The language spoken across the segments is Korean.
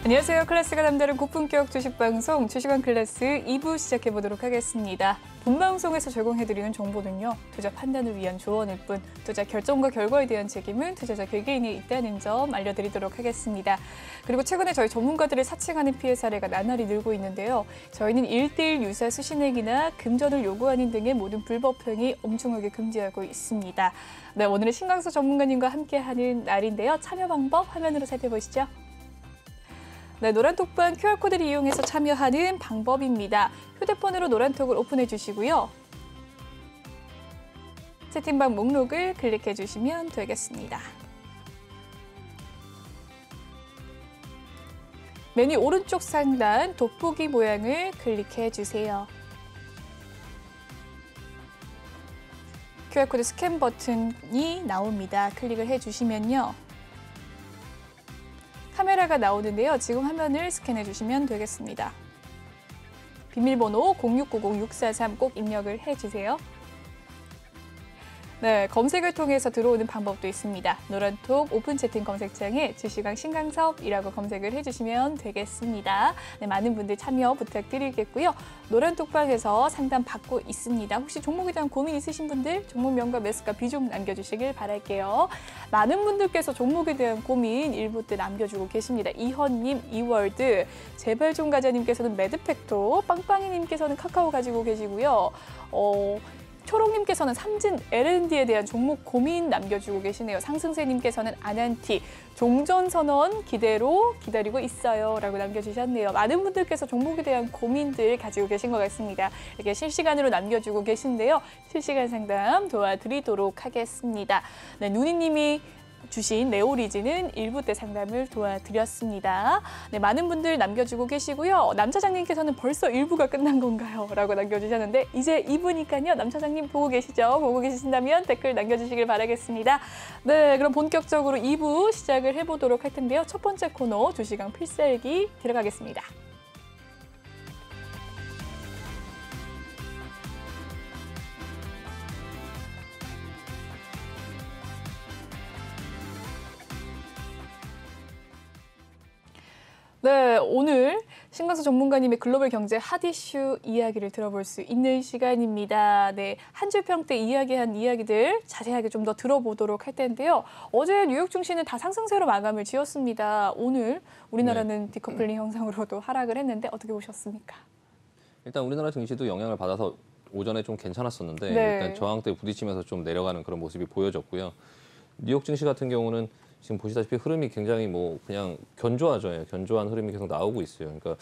안녕하세요. 클래스가 남다른 고품격 주식방송 주식왕 클래스 2부 시작해보도록 하겠습니다. 본방송에서 제공해드리는 정보는요. 투자 판단을 위한 조언일 뿐 투자 결정과 결과에 대한 책임은 투자자 개개인에 있다는 점 알려드리도록 하겠습니다. 그리고 최근에 저희 전문가들을 사칭하는 피해 사례가 나날이 늘고 있는데요. 저희는 1:1 유사 수신액이나 금전을 요구하는 등의 모든 불법 행위 엄중하게 금지하고 있습니다. 네, 오늘은 신강수 전문가님과 함께하는 날인데요. 참여 방법 화면으로 살펴보시죠. 네, 노란톡방 QR코드를 이용해서 참여하는 방법입니다. 휴대폰으로 노란톡을 오픈해 주시고요. 채팅방 목록을 클릭해 주시면 되겠습니다. 메뉴 오른쪽 상단 돋보기 모양을 클릭해 주세요. QR코드 스캔 버튼이 나옵니다. 클릭을 해주시면요. 카메라가 나오는데요. 지금 화면을 스캔해 주시면 되겠습니다. 비밀번호 0690643 꼭 입력을 해주세요. 네, 검색을 통해서 들어오는 방법도 있습니다. 노란톡 오픈 채팅 검색창에 주식왕 신강섭이라고 검색을 해주시면 되겠습니다. 네, 많은 분들 참여 부탁드리겠고요. 노란톡방에서 상담 받고 있습니다. 혹시 종목에 대한 고민 있으신 분들 종목명과 매수가 비중 남겨주시길 바랄게요. 많은 분들께서 종목에 대한 고민 1부 때 남겨주고 계십니다. 이헌님, 이월드, 제발 좀 가자님께서는 매드팩토, 빵빵이님께서는 카카오 가지고 계시고요. 초롱님께서는 삼진 L&D에 대한 종목 고민 남겨주고 계시네요. 상승세님께서는 아난티, 종전선언 기대로 기다리고 있어요 라고 남겨주셨네요. 많은 분들께서 종목에 대한 고민들 가지고 계신 것 같습니다. 이렇게 실시간으로 남겨주고 계신데요. 실시간 상담 도와드리도록 하겠습니다. 네, 누니님이 주신 네오리지는 1부 때 상담을 도와드렸습니다. 네, 많은 분들 남겨주고 계시고요. 남 차장님께서는 벌써 1부가 끝난 건가요? 라고 남겨주셨는데 이제 2부니까요. 남 차장님 보고 계시죠? 보고 계신다면 댓글 남겨주시길 바라겠습니다. 네, 그럼 본격적으로 2부 시작을 해보도록 할 텐데요. 첫 번째 코너 주식왕 필살기 들어가겠습니다. 네, 오늘 신강수 전문가님의 글로벌 경제 핫 이슈 이야기를 들어볼 수 있는 시간입니다. 네, 한 줄 평때 이야기한 이야기들 자세하게 좀 더 들어보도록 할 텐데요. 어제 뉴욕 증시는 다 상승세로 마감을 지었습니다. 오늘 우리나라는 디커플링 현상으로도 하락을 했는데 어떻게 보셨습니까? 일단 우리나라 증시도 영향을 받아서 오전에 좀 괜찮았었는데 네. 일단 저항대 부딪히면서 좀 내려가는 그런 모습이 보여졌고요. 뉴욕 증시 같은 경우는 지금 보시다시피 흐름이 굉장히 그냥 견조하죠. 견조한 흐름이 계속 나오고 있어요. 그러니까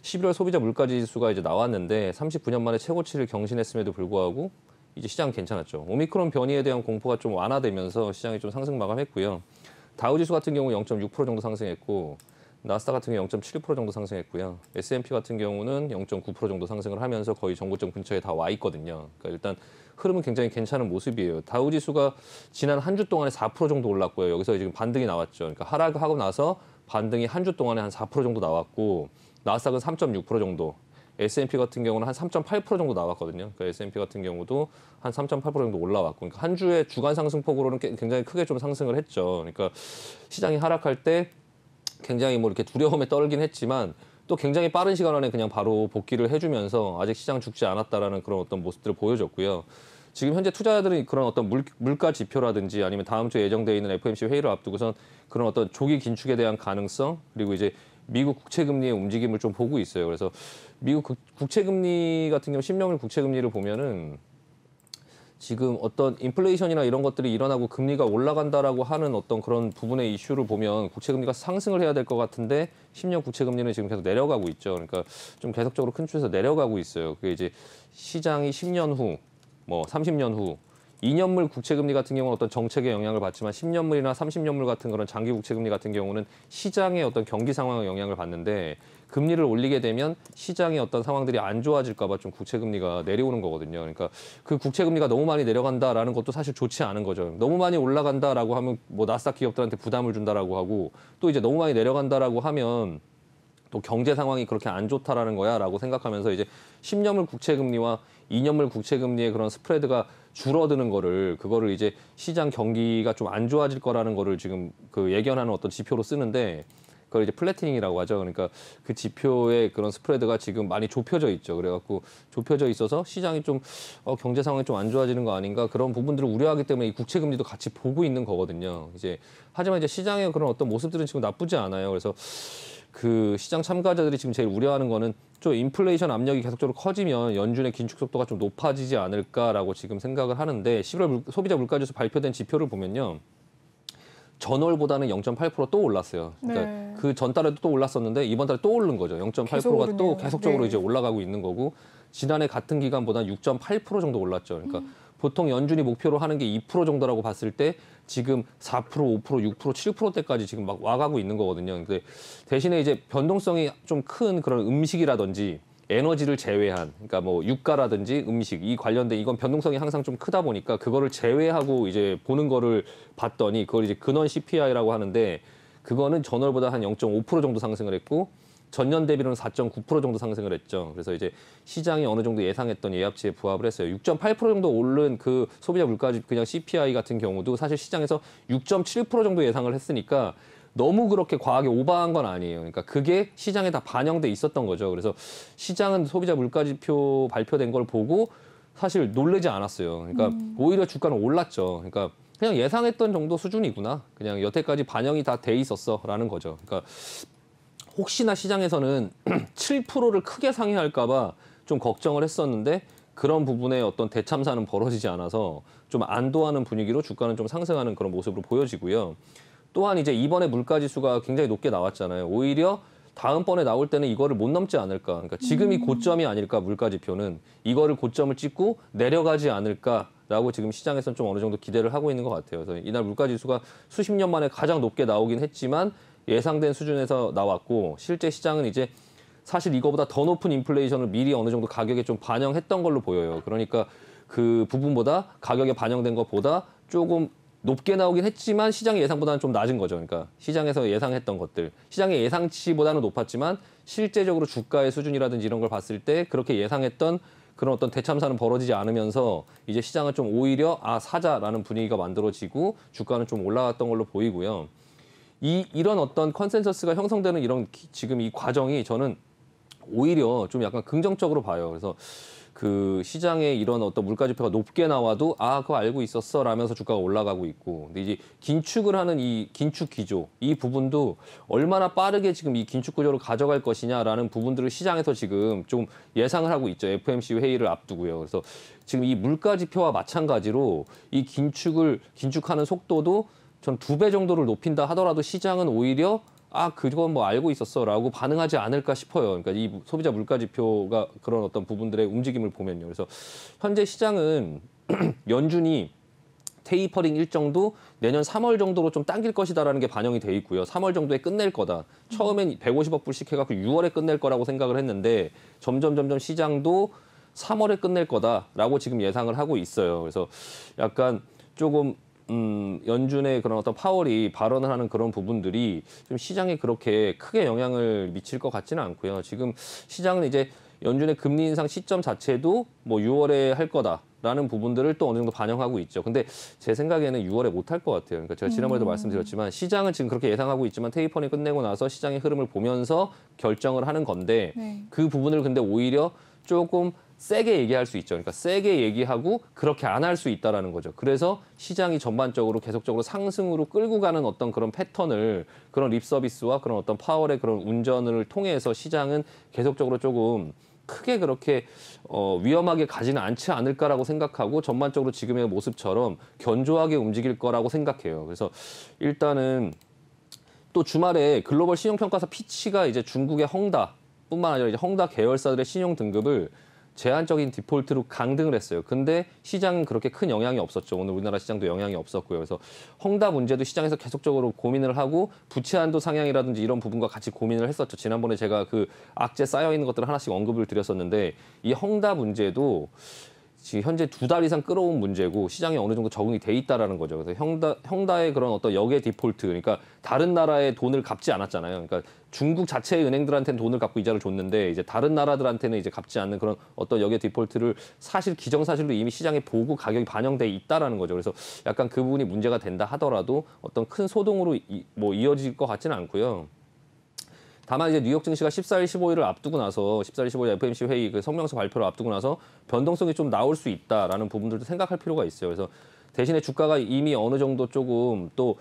11월 소비자 물가지수가 이제 나왔는데 39년 만에 최고치를 경신했음에도 불구하고 이제 시장 괜찮았죠. 오미크론 변이에 대한 공포가 좀 완화되면서 시장이 좀 상승 마감했고요. 다우지수 같은 경우 0.6% 정도 상승했고 나스닥 같은 경우 0.7% 정도 상승했고요. S&P 같은 경우는 0.9% 정도 상승을 하면서 거의 정고점 근처에 다 와 있거든요. 그러니까 일단 흐름은 굉장히 괜찮은 모습이에요. 다우지수가 지난 한 주 동안에 4% 정도 올랐고요. 여기서 지금 반등이 나왔죠. 그러니까 하락하고 나서 반등이 한 주 동안에 한 4% 정도 나왔고 나스닥은 3.6% 정도. S&P 같은 경우는 한 3.8% 정도 나왔거든요. 그러니까 S&P 같은 경우도 한 3.8% 정도 올라왔고, 그러니까 한 주의 주간 상승폭으로는 굉장히 크게 좀 상승을 했죠. 그러니까 시장이 하락할 때 굉장히 이렇게 두려움에 떨긴 했지만 또 굉장히 빠른 시간 안에 그냥 바로 복귀를 해주면서 아직 시장 죽지 않았다라는 그런 어떤 모습들을 보여줬고요. 지금 현재 투자자들이 그런 어떤 물가 지표라든지 아니면 다음 주에 예정되어 있는 FOMC 회의를 앞두고선 그런 어떤 조기 긴축에 대한 가능성 그리고 이제 미국 국채금리의 움직임을 좀 보고 있어요. 그래서 미국 국채금리 같은 경우 10년물 국채금리를 보면은 지금 어떤 인플레이션이나 이런 것들이 일어나고 금리가 올라간다라고 하는 어떤 그런 부분의 이슈를 보면 국채금리가 상승을 해야 될 것 같은데 10년 국채금리는 지금 계속 내려가고 있죠. 그러니까 좀 계속적으로 큰 추세에서 내려가고 있어요. 그게 이제 시장이 10년 후, 30년 후 2년물 국채금리 같은 경우는 어떤 정책의 영향을 받지만 10년물이나 30년물 같은 그런 장기 국채금리 같은 경우는 시장의 어떤 경기 상황의 영향을 받는데 금리를 올리게 되면 시장의 어떤 상황들이 안 좋아질까 봐 좀 국채금리가 내려오는 거거든요. 그러니까 그 국채금리가 너무 많이 내려간다라는 것도 사실 좋지 않은 거죠. 너무 많이 올라간다라고 하면 나스닥 기업들한테 부담을 준다라고 하고 또 이제 너무 많이 내려간다라고 하면 또 경제 상황이 그렇게 안 좋다라는 거야라고 생각하면서 이제 10년물 국채금리와 2년물 국채금리의 그런 스프레드가 줄어드는 그거를 이제 시장 경기가 좀 안 좋아질 거라는 거를 지금 그 예견하는 어떤 지표로 쓰는데 그걸 이제 플래티닝이라고 하죠. 그러니까 그 지표의 그런 스프레드가 지금 많이 좁혀져 있죠. 그래갖고 좁혀져 있어서 시장이 좀 경제 상황이 좀 안 좋아지는 거 아닌가 그런 부분들을 우려하기 때문에 이 국채 금리도 같이 보고 있는 거거든요. 이제 하지만 이제 시장의 그런 어떤 모습들은 지금 나쁘지 않아요. 그래서 그 시장 참가자들이 지금 제일 우려하는 거는 좀 인플레이션 압력이 계속적으로 커지면 연준의 긴축 속도가 좀 높아지지 않을까라고 지금 생각을 하는데 11월 소비자 물가지수 발표된 지표를 보면요. 전월보다는 0.8%또 올랐어요. 그러니까 네. 그 전달에도 또 올랐었는데 이번 달에 또 오른 거죠. 0.8%가 계속 또 오르네요. 계속적으로 네. 이제 올라가고 있는 거고 지난해 같은 기간보다 6.8% 정도 올랐죠. 그러니까 보통 연준이 목표로 하는 게 2% 정도라고 봤을 때 지금 4%, 5%, 6%, 7%대까지 지금 막 와가고 있는 거거든요. 근데 대신에 이제 변동성이 좀 큰 그런 음식이라든지 에너지를 제외한, 그러니까 뭐 유가라든지 음식 이 관련된 이건 변동성이 항상 좀 크다 보니까 그거를 제외하고 이제 보는 거를 봤더니 그걸 이제 근원 CPI라고 하는데 그거는 전월보다 한 0.5% 정도 상승을 했고 전년 대비로는 4.9% 정도 상승을 했죠. 그래서 이제 시장이 어느 정도 예상했던 예합치에 부합을 했어요. 6.8% 정도 오른 그 소비자 물가지 그냥 CPI 같은 경우도 사실 시장에서 6.7% 정도 예상을 했으니까 너무 그렇게 과하게 오버한 건 아니에요. 그러니까 그게 시장에 다 반영돼 있었던 거죠. 그래서 시장은 소비자 물가지표 발표된 걸 보고 사실 놀라지 않았어요. 그러니까 오히려 주가는 올랐죠. 그러니까 그냥 예상했던 정도 수준이구나. 그냥 여태까지 반영이 다 돼 있었어라는 거죠. 그러니까 혹시나 시장에서는 7%를 크게 상회할까 봐 좀 걱정을 했었는데 그런 부분에 어떤 대참사는 벌어지지 않아서 좀 안도하는 분위기로 주가는 좀 상승하는 그런 모습으로 보여지고요. 또한 이제 이번에 물가지수가 굉장히 높게 나왔잖아요. 오히려 다음번에 나올 때는 이거를 못 넘지 않을까. 그러니까 지금이 고점이 아닐까 물가지표는 이거를 고점을 찍고 내려가지 않을까라고 지금 시장에서는 좀 어느 정도 기대를 하고 있는 것 같아요. 그래서 이날 물가지수가 수십 년 만에 가장 높게 나오긴 했지만 예상된 수준에서 나왔고 실제 시장은 이제 사실 이거보다 더 높은 인플레이션을 미리 어느 정도 가격에 좀 반영했던 걸로 보여요. 그러니까 그 부분보다 가격에 반영된 것보다 조금 높게 나오긴 했지만 시장의 예상보다는 좀 낮은 거죠. 그러니까 시장에서 예상했던 것들, 시장의 예상치보다는 높았지만 실제적으로 주가의 수준이라든지 이런 걸 봤을 때 그렇게 예상했던 그런 어떤 대참사는 벌어지지 않으면서 이제 시장은 좀 오히려 사자라는 분위기가 만들어지고 주가는 좀 올라갔던 걸로 보이고요. 이런 어떤 컨센서스가 형성되는 이런 지금 이 과정이 저는 오히려 좀 약간 긍정적으로 봐요. 그래서 그 시장의 이런 어떤 물가지표가 높게 나와도 그거 알고 있었어 라면서 주가가 올라가고 있고 근데 이제 긴축을 하는 이 긴축 기조 이 부분도 얼마나 빠르게 지금 이 긴축 구조를 가져갈 것이냐라는 부분들을 시장에서 지금 좀 예상을 하고 있죠. FOMC 회의를 앞두고요. 그래서 지금 이 물가지표와 마찬가지로 이 긴축하는 속도도 전 2배 정도를 높인다 하더라도 시장은 오히려 그건 뭐 알고 있었어라고 반응하지 않을까 싶어요. 그러니까 이 소비자 물가지표가 그런 어떤 부분들의 움직임을 보면요. 그래서 현재 시장은 연준이 테이퍼링 일정도 내년 3월 정도로 좀 당길 것이다라는 게 반영이 돼 있고요. 3월 정도에 끝낼 거다. 처음엔 150억 불씩 해갖고 6월에 끝낼 거라고 생각을 했는데 점점 시장도 3월에 끝낼 거다라고 지금 예상을 하고 있어요. 그래서 약간 조금 연준의 그런 어떤 파월이 발언을 하는 그런 부분들이 좀 시장에 그렇게 크게 영향을 미칠 것 같지는 않고요. 지금 시장은 이제 연준의 금리 인상 시점 자체도 뭐 6월에 할 거다라는 부분들을 또 어느 정도 반영하고 있죠. 근데 제 생각에는 6월에 못 할 것 같아요. 그러니까 제가 지난번에도 말씀드렸지만 시장은 지금 그렇게 예상하고 있지만 테이퍼링 끝내고 나서 시장의 흐름을 보면서 결정을 하는 건데 네. 그 부분을 근데 오히려 조금 세게 얘기할 수 있죠. 그러니까 세게 얘기하고 그렇게 안 할 수 있다라는 거죠. 그래서 시장이 전반적으로 계속적으로 상승으로 끌고 가는 어떤 그런 패턴을 그런 립 서비스와 그런 어떤 파월의 그런 운전을 통해서 시장은 계속적으로 조금 크게 그렇게 위험하게 가지는 않지 않을까라고 생각하고 전반적으로 지금의 모습처럼 견조하게 움직일 거라고 생각해요. 그래서 일단은 또 주말에 글로벌 신용평가사 피치가 이제 중국의 헝다뿐만 아니라 이제 헝다 계열사들의 신용 등급을 제한적인 디폴트로 강등을 했어요. 근데 시장은 그렇게 큰 영향이 없었죠. 오늘 우리나라 시장도 영향이 없었고요. 그래서 헝다 문제도 시장에서 계속적으로 고민을 하고 부채 한도 상향이라든지 이런 부분과 같이 고민을 했었죠. 지난번에 제가 그 악재 쌓여 있는 것들을 하나씩 언급을 드렸었는데 이 헝다 문제도 지금 현재 2달 이상 끌어온 문제고 시장에 어느 정도 적응이 돼 있다라는 거죠. 그래서 헝다의 그런 어떤 역의 디폴트, 그러니까 다른 나라의 돈을 갚지 않았잖아요. 그러니까 중국 자체의 은행들한테는 돈을 갚고 이자를 줬는데 이제 다른 나라들한테는 이제 갚지 않는 그런 어떤 역의 디폴트를 사실 기정사실로 이미 시장에 보고 가격이 반영돼 있다라는 거죠. 그래서 약간 그 부분이 문제가 된다 하더라도 어떤 큰 소동으로 이어질 것 같지는 않고요. 다만 이제 뉴욕 증시가 14일, 15일을 앞두고 나서 14일, 15일 FOMC 회의 그 성명서 발표를 앞두고 나서 변동성이 좀 나올 수 있다라는 부분들도 생각할 필요가 있어요. 그래서 대신에 주가가 이미 어느 정도 조금 또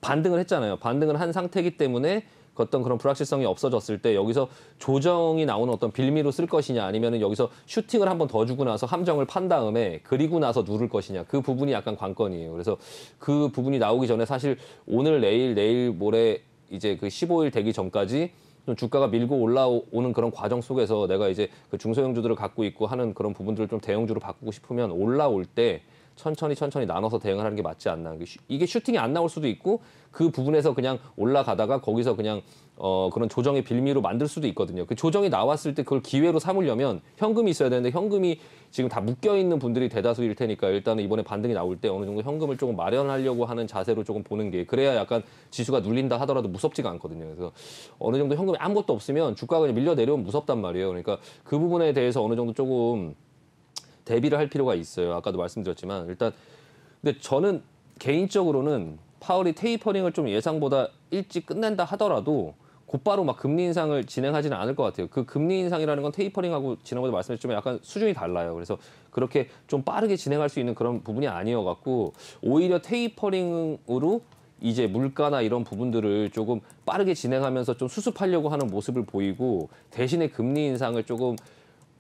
반등을 했잖아요. 반등을 한 상태이기 때문에 어떤 그런 불확실성이 없어졌을 때 여기서 조정이 나오는 어떤 빌미로 쓸 것이냐 아니면 여기서 슈팅을 한번 더 주고 나서 함정을 판 다음에 그리고 나서 누를 것이냐 그 부분이 약간 관건이에요. 그래서 그 부분이 나오기 전에 사실 오늘 내일 모레 이제 그 15일 되기 전까지 좀 주가가 밀고 올라오는 그런 과정 속에서 내가 이제 그 중소형주들을 갖고 있고 하는 그런 부분들을 좀 대형주로 바꾸고 싶으면 올라올 때 천천히 나눠서 대응을 하는 게 맞지 않나. 이게 슈팅이 안 나올 수도 있고 그 부분에서 그냥 올라가다가 거기서 그냥 그런 조정의 빌미로 만들 수도 있거든요. 그 조정이 나왔을 때 그걸 기회로 삼으려면 현금이 있어야 되는데 현금이 지금 다 묶여 있는 분들이 대다수일 테니까 일단은 이번에 반등이 나올 때 어느 정도 현금을 조금 마련하려고 하는 자세로 조금 보는 게 그래야 약간 지수가 눌린다 하더라도 무섭지가 않거든요. 그래서 어느 정도 현금이 아무것도 없으면 주가가 그냥 밀려 내려오면 무섭단 말이에요. 그러니까 그 부분에 대해서 어느 정도 조금 대비를 할 필요가 있어요. 아까도 말씀드렸지만 일단 근데 저는 개인적으로는 파월이 테이퍼링을 좀 예상보다 일찍 끝낸다 하더라도 곧바로 막 금리 인상을 진행하지는 않을 것 같아요. 그 금리 인상이라는 건 테이퍼링하고 지난번에 말씀드렸지만 약간 수준이 달라요. 그래서 그렇게 좀 빠르게 진행할 수 있는 그런 부분이 아니어갖고 오히려 테이퍼링으로 이제 물가나 이런 부분들을 조금 빠르게 진행하면서 좀 수습하려고 하는 모습을 보이고 대신에 금리 인상을 조금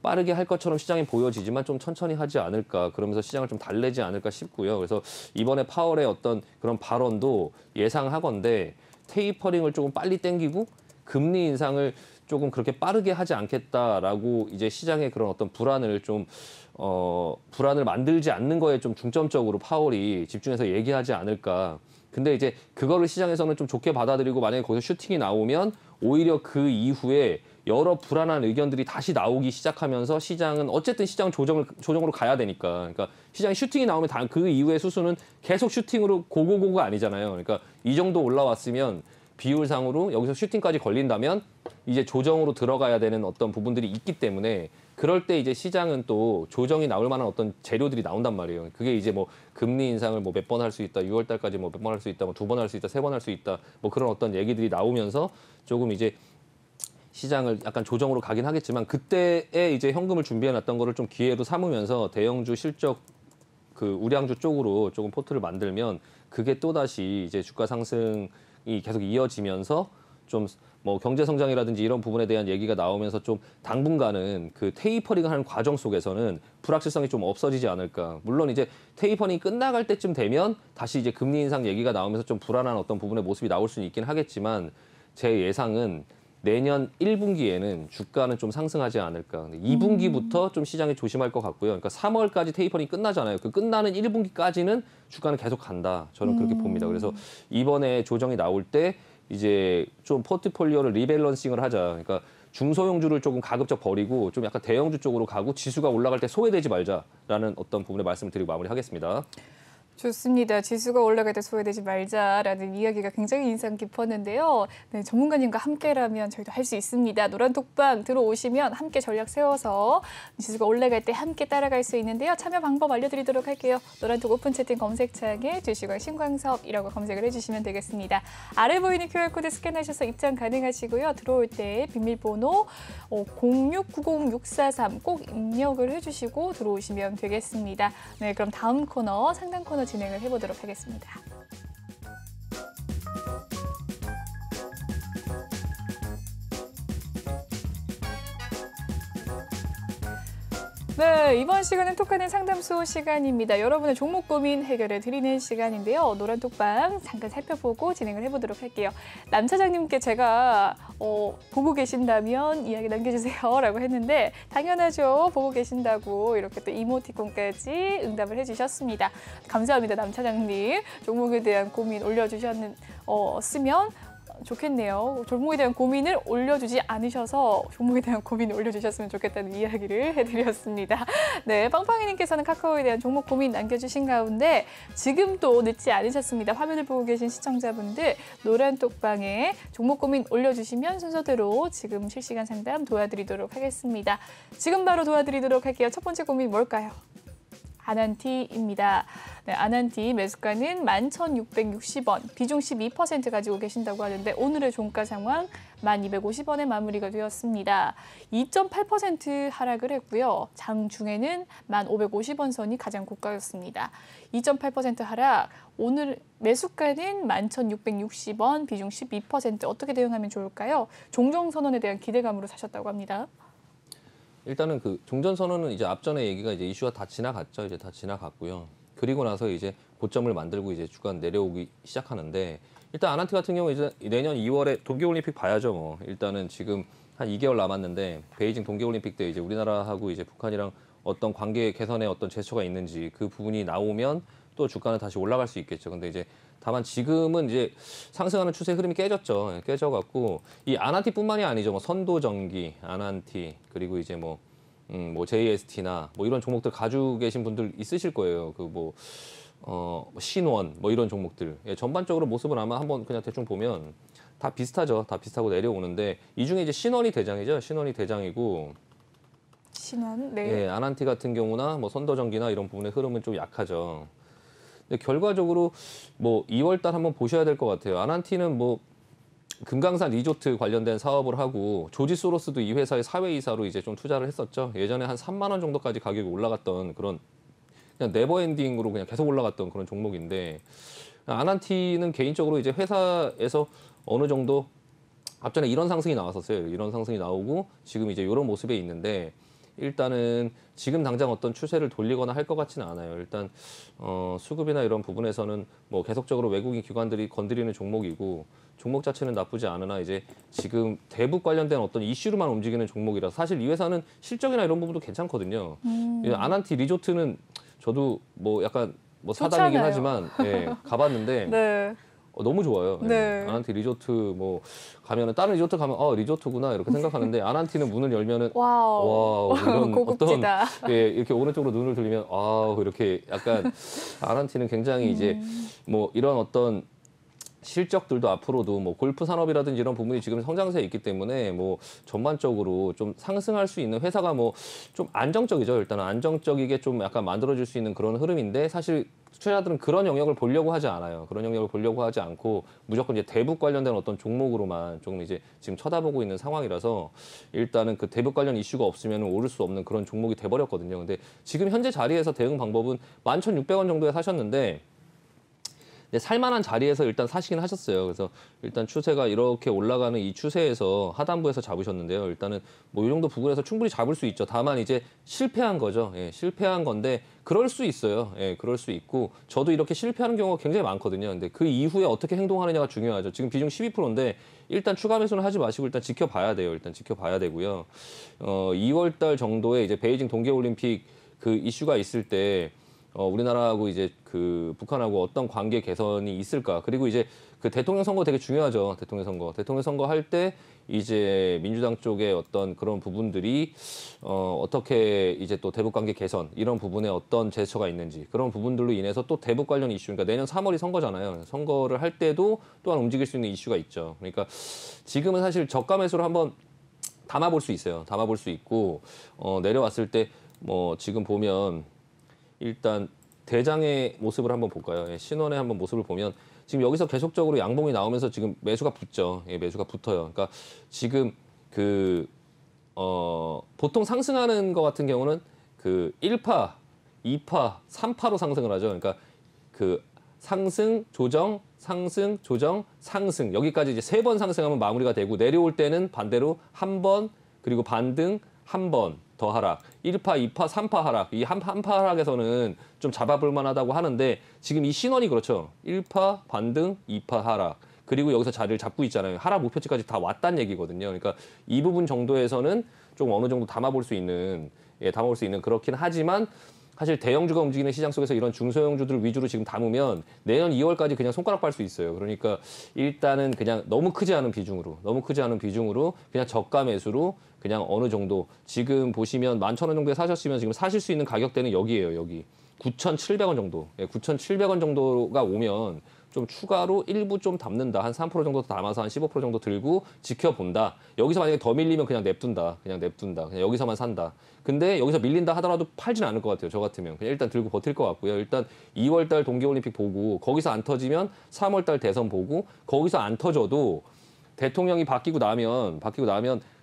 빠르게 할 것처럼 시장이 보여지지만 좀 천천히 하지 않을까 그러면서 시장을 좀 달래지 않을까 싶고요. 그래서 이번에 파월의 어떤 그런 발언도 예상하건대 테이퍼링을 조금 빨리 땡기고 금리 인상을 조금 그렇게 빠르게 하지 않겠다라고 이제 시장의 그런 어떤 불안을 좀 불안을 만들지 않는 거에 좀 중점적으로 파월이 집중해서 얘기하지 않을까. 근데 이제 그거를 시장에서는 좀 좋게 받아들이고 만약에 거기서 슈팅이 나오면 오히려 그 이후에 여러 불안한 의견들이 다시 나오기 시작하면서 시장은 어쨌든 시장은 조정으로 가야 되니까. 그러니까 시장에 슈팅이 나오면 그 이후의 수순은 계속 슈팅으로 고고고가 아니잖아요. 그러니까 이 정도 올라왔으면 비율상으로 여기서 슈팅까지 걸린다면 이제 조정으로 들어가야 되는 어떤 부분들이 있기 때문에 그럴 때 이제 시장은 또 조정이 나올 만한 어떤 재료들이 나온단 말이에요. 그게 이제 뭐 금리 인상을 뭐 몇 번 할 수 있다, 6월 달까지 뭐 몇 번 할 수 있다, 뭐 2번 할 수 있다, 3번 할 수 있다, 뭐 그런 어떤 얘기들이 나오면서 조금 이제 시장을 약간 조정으로 가긴 하겠지만 그때에 이제 현금을 준비해 놨던 거를 좀 기회로 삼으면서 대형주 실적 그 우량주 쪽으로 조금 포트를 만들면 그게 또다시 이제 주가 상승이 계속 이어지면서 좀 뭐 경제 성장이라든지 이런 부분에 대한 얘기가 나오면서 좀 당분간은 그 테이퍼링 하는 과정 속에서는 불확실성이 좀 없어지지 않을까. 물론 이제 테이퍼링이 끝나갈 때쯤 되면 다시 이제 금리 인상 얘기가 나오면서 좀 불안한 어떤 부분의 모습이 나올 수는 있긴 하겠지만 제 예상은 내년 1분기에는 주가는 좀 상승하지 않을까. 2분기부터 좀 시장이 조심할 것 같고요. 그러니까 3월까지 테이퍼링이 끝나잖아요. 그 끝나는 1분기까지는 주가는 계속 간다. 저는 그렇게 봅니다. 그래서 이번에 조정이 나올 때 이제 좀 포트폴리오를 리밸런싱을 하자. 그러니까 중소형주를 조금 가급적 버리고 좀 약간 대형주 쪽으로 가고 지수가 올라갈 때 소외되지 말자라는 어떤 부분에 말씀을 드리고 마무리하겠습니다. 좋습니다. 지수가 올라갈 때 소외되지 말자라는 이야기가 굉장히 인상 깊었는데요. 네, 전문가님과 함께라면 저희도 할 수 있습니다. 노란톡방 들어오시면 함께 전략 세워서 지수가 올라갈 때 함께 따라갈 수 있는데요. 참여 방법 알려드리도록 할게요. 노란톡 오픈 채팅 검색창에 주식왕 신광섭이라고 검색을 해주시면 되겠습니다. 아래 보이는 QR코드 스캔하셔서 입장 가능하시고요. 들어올 때 비밀번호 0690643 꼭 입력을 해주시고 들어오시면 되겠습니다. 네, 그럼 다음 코너 상담 코너 진행을 해보도록 하겠습니다. 네, 이번 시간은 톡하는 상담소 시간입니다. 여러분의 종목 고민 해결해 드리는 시간인데요. 노란톡방 잠깐 살펴보고 진행을 해보도록 할게요. 남 차장님께 제가 보고 계신다면 이야기 남겨주세요라고 했는데 당연하죠. 보고 계신다고 이렇게 또 이모티콘까지 응답을 해주셨습니다. 감사합니다, 남 차장님. 종목에 대한 고민 올려주셨으면 좋겠네요. 종목에 대한 고민을 올려주지 않으셔서 종목에 대한 고민을 올려주셨으면 좋겠다는 이야기를 해드렸습니다. 네, 빵빵이님께서는 카카오에 대한 종목 고민 남겨주신 가운데 지금도 늦지 않으셨습니다. 화면을 보고 계신 시청자분들 노란톡방에 종목 고민 올려주시면 순서대로 지금 실시간 상담 도와드리도록 하겠습니다. 지금 바로 도와드리도록 할게요. 첫 번째 고민 뭘까요? 아난티입니다. 네, 아난티 매수가는 11,660원, 비중 12% 가지고 계신다고 하는데 오늘의 종가 상황 1,250원에 마무리가 되었습니다. 2.8% 하락을 했고요. 장중에는 1,550원 선이 가장 고가였습니다. 2.8% 하락, 오늘 매수가는 11,660원, 비중 12%. 어떻게 대응하면 좋을까요? 종정선언에 대한 기대감으로 사셨다고 합니다. 일단은 그 종전선언은 이제 앞전에 얘기가 이제 이슈가 다 지나갔죠. 이제 다 지나갔고요. 그리고 나서 이제 고점을 만들고 이제 주간 내려오기 시작하는데 일단 아난티 같은 경우 이제 내년 2월에 동계올림픽 봐야죠. 뭐 일단은 지금 한 2개월 남았는데 베이징 동계올림픽 때 이제 우리나라하고 이제 북한이랑 어떤 관계 개선에 어떤 제스처가 있는지 그 부분이 나오면 또 주가는 다시 올라갈 수 있겠죠. 근데 이제 다만 지금은 이제 상승하는 추세 흐름이 깨졌죠. 깨져갖고 이 아난티뿐만이 아니죠. 뭐 선도전기, 아난티 그리고 이제 뭐 JST나 뭐 이런 종목들 가지고 계신 분들 있으실 거예요. 그 뭐 신원 뭐 이런 종목들 전반적으로 모습은 아마 한번 그냥 대충 보면 다 비슷하죠. 다 비슷하고 내려오는데 이 중에 이제 신원이 대장이죠. 신원이 대장이고. 신원, 네. 예, 아난티 같은 경우나 뭐 선도전기나 이런 부분의 흐름은 좀 약하죠. 근데 결과적으로 뭐 2월 달 한번 보셔야 될 것 같아요. 아난티는 뭐 금강산 리조트 관련된 사업을 하고 조지 소로스도 이 회사의 사회이사로 이제 좀 투자를 했었죠. 예전에 한 3만 원 정도까지 가격이 올라갔던 그런 그냥 네버엔딩으로 그냥 계속 올라갔던 그런 종목인데 아난티는 개인적으로 이제 회사에서 어느 정도 앞전에 이런 상승이 나왔었어요. 이런 상승이 나오고 지금 이제 이런 모습에 있는데 일단은 지금 당장 어떤 추세를 돌리거나 할 것 같지는 않아요. 일단 수급이나 이런 부분에서는 뭐 계속적으로 외국인 기관들이 건드리는 종목이고 종목 자체는 나쁘지 않으나 이제 지금 대북 관련된 어떤 이슈로만 움직이는 종목이라서 사실 이 회사는 실적이나 이런 부분도 괜찮거든요. 아난티 리조트는 저도 뭐 약간 뭐 사담이긴 하지만 예, 가봤는데 네. 너무 좋아요. 네. 예. 아난티 리조트 뭐 가면은 다른 리조트 가면 리조트구나 이렇게 생각하는데 아난티는 문을 열면은 와우, 이런 고급지다. 어떤 예, 이렇게 오른쪽으로 눈을 돌리면 이렇게 약간 아난티는 굉장히 이제 뭐 이런 어떤 실적들도 앞으로도 뭐 골프 산업이라든지 이런 부분이 지금 성장세에 있기 때문에 뭐 전반적으로 좀 상승할 수 있는 회사가 뭐 좀 안정적이죠. 일단은 안정적이게 좀 약간 만들어줄 수 있는 그런 흐름인데 사실 투자자들은 그런 영역을 보려고 하지 않아요. 그런 영역을 보려고 하지 않고 무조건 이제 대북 관련된 어떤 종목으로만 조금 이제 지금 쳐다보고 있는 상황이라서 일단은 그 대북 관련 이슈가 없으면 오를 수 없는 그런 종목이 돼버렸거든요. 근데 지금 현재 자리에서 대응 방법은 11,600원 정도에 사셨는데 살만한 자리에서 일단 사시긴 하셨어요. 그래서 일단 추세가 이렇게 올라가는 이 추세에서 하단부에서 잡으셨는데요. 일단은 뭐 이 정도 부분에서 충분히 잡을 수 있죠. 다만 이제 실패한 거죠. 예, 실패한 건데 그럴 수 있어요. 예, 그럴 수 있고 저도 이렇게 실패하는 경우가 굉장히 많거든요. 근데 그 이후에 어떻게 행동하느냐가 중요하죠. 지금 비중 12%인데 일단 추가 매수는 하지 마시고 일단 지켜봐야 돼요. 일단 지켜봐야 되고요. 2월 달 정도에 이제 베이징 동계올림픽 그 이슈가 있을 때 우리나라하고 이제 그 북한하고 어떤 관계 개선이 있을까? 그리고 이제 그 대통령 선거 되게 중요하죠. 대통령 선거 할 때 이제 민주당 쪽의 어떤 그런 부분들이 어떻게 이제 또 대북 관계 개선 이런 부분에 어떤 제스처가 있는지 그런 부분들로 인해서 또 대북 관련 이슈, 그러니까 내년 3월이 선거잖아요. 선거를 할 때도 또한 움직일 수 있는 이슈가 있죠. 그러니까 지금은 사실 저가 매수를 한번 담아볼 수 있어요. 담아볼 수 있고 내려왔을 때 뭐 지금 보면. 일단 대장의 모습을 한번 볼까요? 예, 신원의 한번 모습을 보면 지금 여기서 계속적으로 양봉이 나오면서 지금 매수가 붙죠. 예, 매수가 붙어요. 그러니까 지금 그 보통 상승하는 것 같은 경우는 그 1파, 2파, 3파로 상승을 하죠. 그러니까 그 상승, 조정, 상승, 조정, 상승 여기까지 이제 3번 상승하면 마무리가 되고 내려올 때는 반대로 한 번 그리고 반등 한 번 더 하락, 1파, 2파, 3파 하락. 이 한파 하락에서는 좀 잡아볼 만하다고 하는데 지금 이 신원이 그렇죠. 1파, 반등, 2파 하락. 그리고 여기서 자리를 잡고 있잖아요. 하락 목표치까지 다 왔다는 얘기거든요. 그러니까 이 부분 정도에서는 좀 어느 정도 담아볼 수 있는 그렇긴 하지만 사실 대형주가 움직이는 시장 속에서 이런 중소형주들 위주로 지금 담으면 내년 2월까지 그냥 손가락 빨 수 있어요. 그러니까 일단은 그냥 너무 크지 않은 비중으로 그냥 저가 매수로 그냥 어느 정도 지금 보시면 11,000원 정도에 사셨으면 지금 사실 수 있는 가격대는 여기예요. 여기 9,700원 정도. 9,700원 정도가 오면 좀 추가로 일부 좀 담는다. 한 3% 정도 더 담아서 한 15% 정도 들고 지켜본다. 여기서 만약에 더 밀리면 그냥 냅둔다. 그냥 여기서만 산다. 근데 여기서 밀린다 하더라도 팔지는 않을 것 같아요. 저 같으면. 그냥 일단 들고 버틸 것 같고요. 일단 2월 달 동계올림픽 보고 거기서 안 터지면 3월 달 대선 보고 거기서 안 터져도 대통령이 바뀌고 나면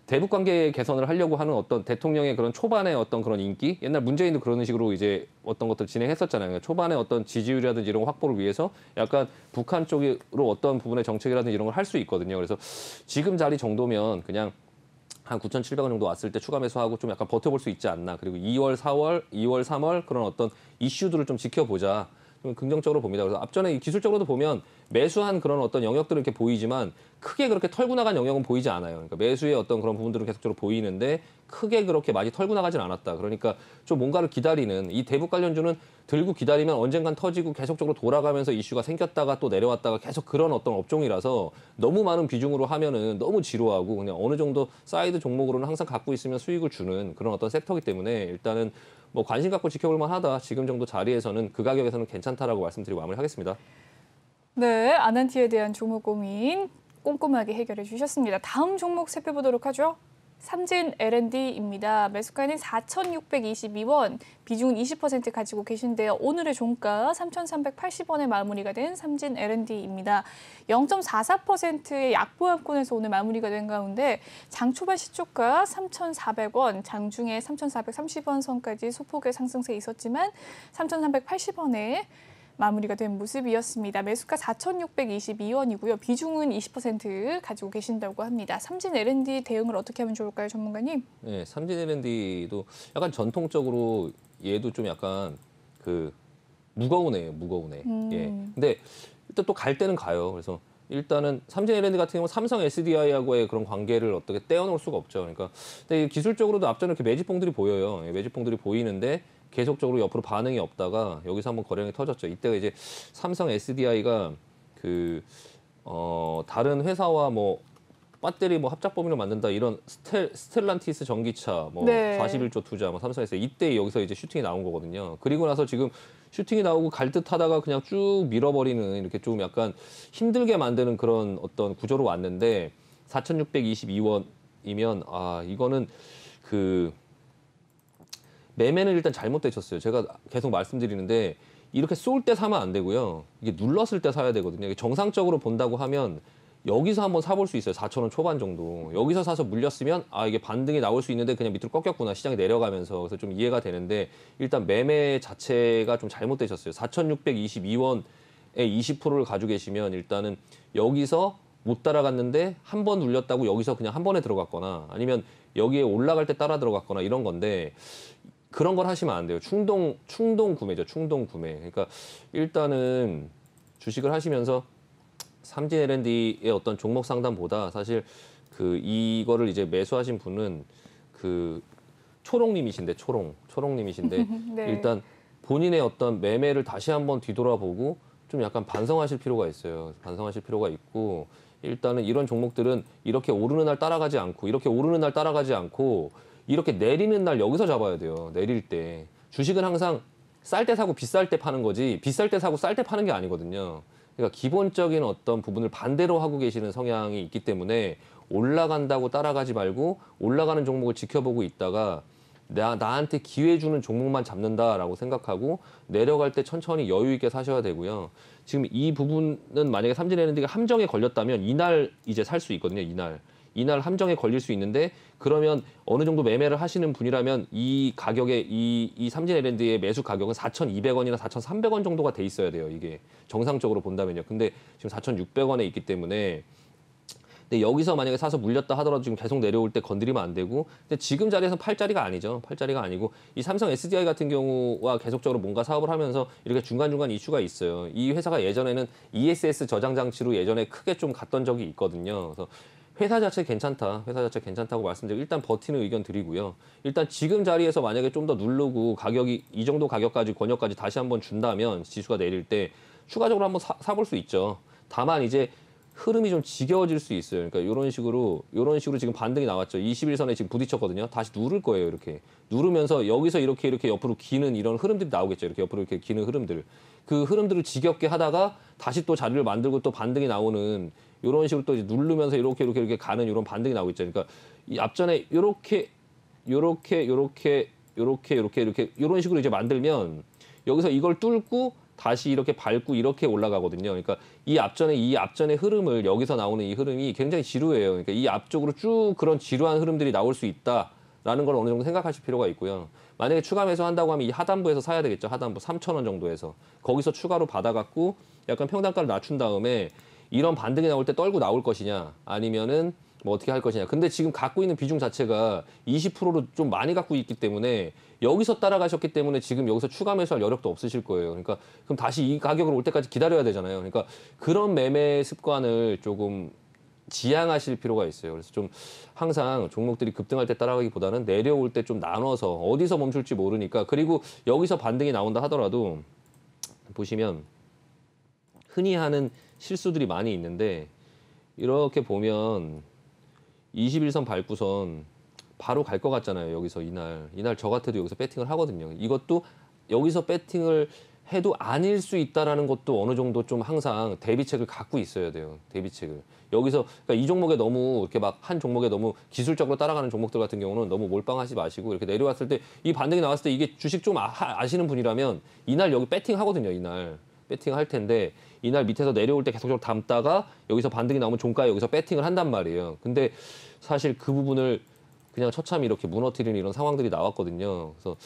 대북 관계 개선을 하려고 하는 어떤 대통령의 그런 초반의 어떤 그런 인기, 옛날 문재인도 그런 식으로 이제 어떤 것들 진행했었잖아요. 그러니까 초반에 어떤 지지율이라든지 이런 거 확보를 위해서 약간 북한 쪽으로 어떤 부분의 정책이라든지 이런 걸 할 수 있거든요. 그래서 지금 자리 정도면 그냥 한 9,700원 정도 왔을 때 추가 매수하고 좀 약간 버텨볼 수 있지 않나. 그리고 2월, 4월, 2월, 3월 그런 어떤 이슈들을 좀 지켜보자. 좀 긍정적으로 봅니다. 그래서 앞전에 기술적으로도 보면 매수한 그런 어떤 영역들은 이렇게 보이지만 크게 그렇게 털고 나간 영역은 보이지 않아요. 그러니까 매수의 어떤 그런 부분들은 계속적으로 보이는데 크게 그렇게 많이 털고 나가진 않았다. 그러니까 좀 뭔가를 기다리는 이 대북 관련주는 들고 기다리면 언젠간 터지고 계속적으로 돌아가면서 이슈가 생겼다가 또 내려왔다가 계속 그런 어떤 업종이라서 너무 많은 비중으로 하면은 너무 지루하고 그냥 어느 정도 사이드 종목으로는 항상 갖고 있으면 수익을 주는 그런 어떤 섹터이기 때문에 일단은 뭐 관심 갖고 지켜볼 만하다. 지금 정도 자리에서는 그 가격에서는 괜찮다라고 말씀드리고 마무리하겠습니다. 네, 아난티에 대한 종목 고민 꼼꼼하게 해결해 주셨습니다. 다음 종목 살펴보도록 하죠. 삼진 L&D입니다. 매수가는 4,622원, 비중은 20% 가지고 계신데요. 오늘의 종가 3,380원에 마무리가 된 삼진 L&D입니다. 0.44%의 약보합권에서 오늘 마무리가 된 가운데 장 초반 시초가 3,400원, 장중에 3,430원 선까지 소폭의 상승세 있었지만 3,380원에 마무리가 된 모습이었습니다. 매수가 4,622원이고요. 비중은 20% 가지고 계신다고 합니다. 삼진 L&D 대응을 어떻게 하면 좋을까요, 전문가님? 네, 삼진 L&D도 약간 전통적으로 얘도 좀 약간 그 무거운 애예요, 무거운 애. 예. 근데 일단 또 갈 때는 가요. 그래서 일단은 삼진 L&D 같은 경우는 삼성 SDI하고의 그런 관계를 어떻게 떼어놓을 수가 없죠. 그러니까 근데 기술적으로도 앞전에 이렇게 매집봉들이 보여요. 예, 매집봉들이 보이는데 계속적으로 옆으로 반응이 없다가 여기서 한번 거래량이 터졌죠. 이때가 이제 삼성 SDI가 다른 회사와 뭐 배터리 뭐 합작 범위로 만든다 이런 스텔란티스 전기차 뭐 네. 41조 투자 뭐 삼성에서 이때 여기서 이제 슈팅이 나온 거거든요. 그리고 나서 지금 슈팅이 나오고 갈 듯하다가 그냥 쭉 밀어버리는 이렇게 좀 약간 힘들게 만드는 그런 어떤 구조로 왔는데 4,622원이면 아 이거는 매매는 일단 잘못되셨어요. 제가 계속 말씀드리는데 이렇게 쏠 때 사면 안 되고요. 이게 눌렀을 때 사야 되거든요. 이게 정상적으로 본다고 하면 여기서 한번 사볼 수 있어요. 4,000원 초반 정도. 여기서 사서 물렸으면 아 이게 반등이 나올 수 있는데 그냥 밑으로 꺾였구나. 시장이 내려가면서. 그래서 좀 이해가 되는데 일단 매매 자체가 좀 잘못되셨어요. 4,622원에 20%를 가지고 계시면 일단은 여기서 못 따라갔는데 한 번 눌렸다고 여기서 그냥 한 번에 들어갔거나 아니면 여기에 올라갈 때 따라 들어갔거나 이런 건데 그런 걸 하시면 안 돼요. 충동 구매죠. 충동 구매. 그러니까 일단은 주식을 하시면서 삼진 L&D의 어떤 종목 상담보다 사실 이거를 이제 매수하신 분은 초롱님이신데 초롱님이신데 네. 일단 본인의 어떤 매매를 다시 한번 뒤돌아보고 좀 약간 반성하실 필요가 있어요. 반성하실 필요가 있고 일단은 이런 종목들은 이렇게 오르는 날 따라가지 않고 이렇게 내리는 날 여기서 잡아야 돼요. 내릴 때. 주식은 항상 쌀 때 사고 비쌀 때 파는 거지 비쌀 때 사고 쌀 때 파는 게 아니거든요. 그러니까 기본적인 어떤 부분을 반대로 하고 계시는 성향이 있기 때문에 올라간다고 따라가지 말고 올라가는 종목을 지켜보고 있다가 나한테 기회 주는 종목만 잡는다라고 생각하고 내려갈 때 천천히 여유 있게 사셔야 되고요. 지금 이 부분은 만약에 삼진 L&D가 함정에 걸렸다면 이날 이제 살 수 있거든요. 이날 함정에 걸릴 수 있는데 그러면 어느 정도 매매를 하시는 분이라면 이 가격에 이 삼진 L&D의 매수 가격은 4,200원이나 4,300원 정도가 돼 있어야 돼요. 이게 정상적으로 본다면요. 근데 지금 4,600원에 있기 때문에 근데 여기서 만약에 사서 물렸다 하더라도 지금 계속 내려올 때 건드리면 안 되고 근데 지금 자리에서 팔 자리가 아니죠. 팔 자리가 아니고 이 삼성 SDI 같은 경우와 계속적으로 뭔가 사업을 하면서 이렇게 중간중간 이슈가 있어요. 이 회사가 예전에는 ESS 저장 장치로 예전에 크게 좀 갔던 적이 있거든요. 그래서 회사 자체 괜찮다고 말씀드리고 일단 버티는 의견 드리고요. 일단 지금 자리에서 만약에 좀 더 누르고 가격이 이 정도 가격까지 권역까지 다시 한번 준다면 지수가 내릴 때 추가적으로 한번 사볼 수 있죠. 다만 이제 흐름이 좀 지겨워질 수 있어요. 그러니까 이런 식으로 지금 반등이 나왔죠. 21선에 지금 부딪혔거든요. 다시 누를 거예요. 이렇게 누르면서 여기서 이렇게 옆으로 기는 이런 흐름들이 나오겠죠. 이렇게 옆으로 이렇게 기는 흐름들. 그 흐름들을 지겹게 하다가 다시 또 자리를 만들고 또 반등이 나오는 이런 식으로 또 이제 누르면서 이렇게 가는 이런 반등이 나오고 있죠. 그러니까 이 앞전에 이렇게 이런 식으로 이제 만들면 여기서 이걸 뚫고 다시 이렇게 밟고 이렇게 올라가거든요. 그러니까 이 앞전의 흐름을 여기서 나오는 이 흐름이 굉장히 지루해요. 그러니까 이 앞쪽으로 쭉 그런 지루한 흐름들이 나올 수 있다라는 걸 어느 정도 생각하실 필요가 있고요. 만약에 추가 매수한다고 하면 이 하단부에서 사야 되겠죠. 하단부 3,000원 정도에서 거기서 추가로 받아갖고 약간 평단가를 낮춘 다음에 이런 반등이 나올 때 떨고 나올 것이냐 아니면은 뭐 어떻게 할 것이냐. 근데 지금 갖고 있는 비중 자체가 20%로 좀 많이 갖고 있기 때문에 여기서 따라가셨기 때문에 지금 여기서 추가 매수할 여력도 없으실 거예요. 그러니까 그럼 다시 이 가격으로 올 때까지 기다려야 되잖아요. 그러니까 그런 매매 습관을 조금 지양하실 필요가 있어요. 그래서 좀 항상 종목들이 급등할 때 따라가기보다는 내려올 때 좀 나눠서 어디서 멈출지 모르니까 그리고 여기서 반등이 나온다 하더라도 보시면 흔히 하는 실수들이 많이 있는데 이렇게 보면 21선 밟고선 바로 갈 것 같잖아요. 여기서 이날 저 같아도 여기서 배팅을 하거든요. 이것도 여기서 배팅을 해도 아닐 수 있다라는 것도 어느 정도 좀 항상 대비책을 갖고 있어야 돼요. 대비책을. 여기서 그러니까 이 종목에 너무 이렇게 막 한 종목에 너무 기술적으로 따라가는 종목들 같은 경우는 너무 몰빵하지 마시고 이렇게 내려왔을 때 이 반등이 나왔을 때 이게 주식 좀 아시는 분이라면 이날 여기 배팅 하거든요. 이날 배팅 할 텐데 이날 밑에서 내려올 때 계속적으로 담다가 여기서 반등이 나오면 종가에 여기서 배팅을 한단 말이에요. 근데 사실 그 부분을 그냥 처참히 이렇게 무너뜨리는 이런 상황들이 나왔거든요. 그래서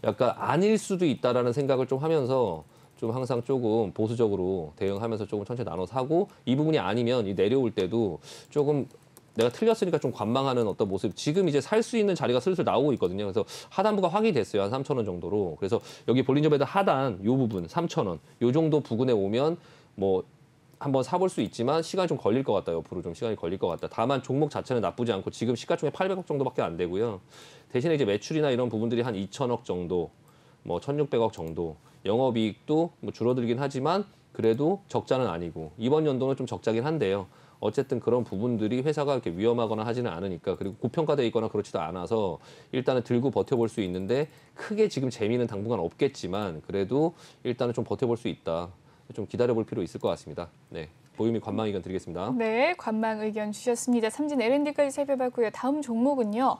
약간 아닐 수도 있다라는 생각을 좀 하면서 좀 항상 조금 보수적으로 대응하면서 조금 천천히 나눠서 하고 이 부분이 아니면 이 내려올 때도 조금 내가 틀렸으니까 좀 관망하는 어떤 모습. 지금 이제 살 수 있는 자리가 슬슬 나오고 있거든요. 그래서 하단부가 확인이 됐어요. 한 3,000원 정도로. 그래서 여기 볼린저 배드 하단 요 부분 3,000원. 요 정도 부근에 오면 뭐 한번 사볼 수 있지만 시간이 좀 걸릴 것 같다. 옆으로 좀 시간이 걸릴 것 같다. 다만 종목 자체는 나쁘지 않고 지금 시가총액 800억 정도밖에 안 되고요. 대신에 이제 매출이나 이런 부분들이 한 2,000억 정도, 뭐 1,600억 정도. 영업이익도 뭐 줄어들긴 하지만 그래도 적자는 아니고 이번 연도는 좀 적자긴 한데요. 어쨌든 그런 부분들이 회사가 이렇게 위험하거나 하지는 않으니까 그리고 고평가돼 있거나 그렇지도 않아서 일단은 들고 버텨볼 수 있는데 크게 지금 재미는 당분간 없겠지만 그래도 일단은 좀 버텨볼 수 있다. 좀 기다려볼 필요 있을 것 같습니다. 네, 보유미 관망 의견 드리겠습니다. 네, 관망 의견 주셨습니다. 삼진 L&D까지 살펴봤고요. 다음 종목은요.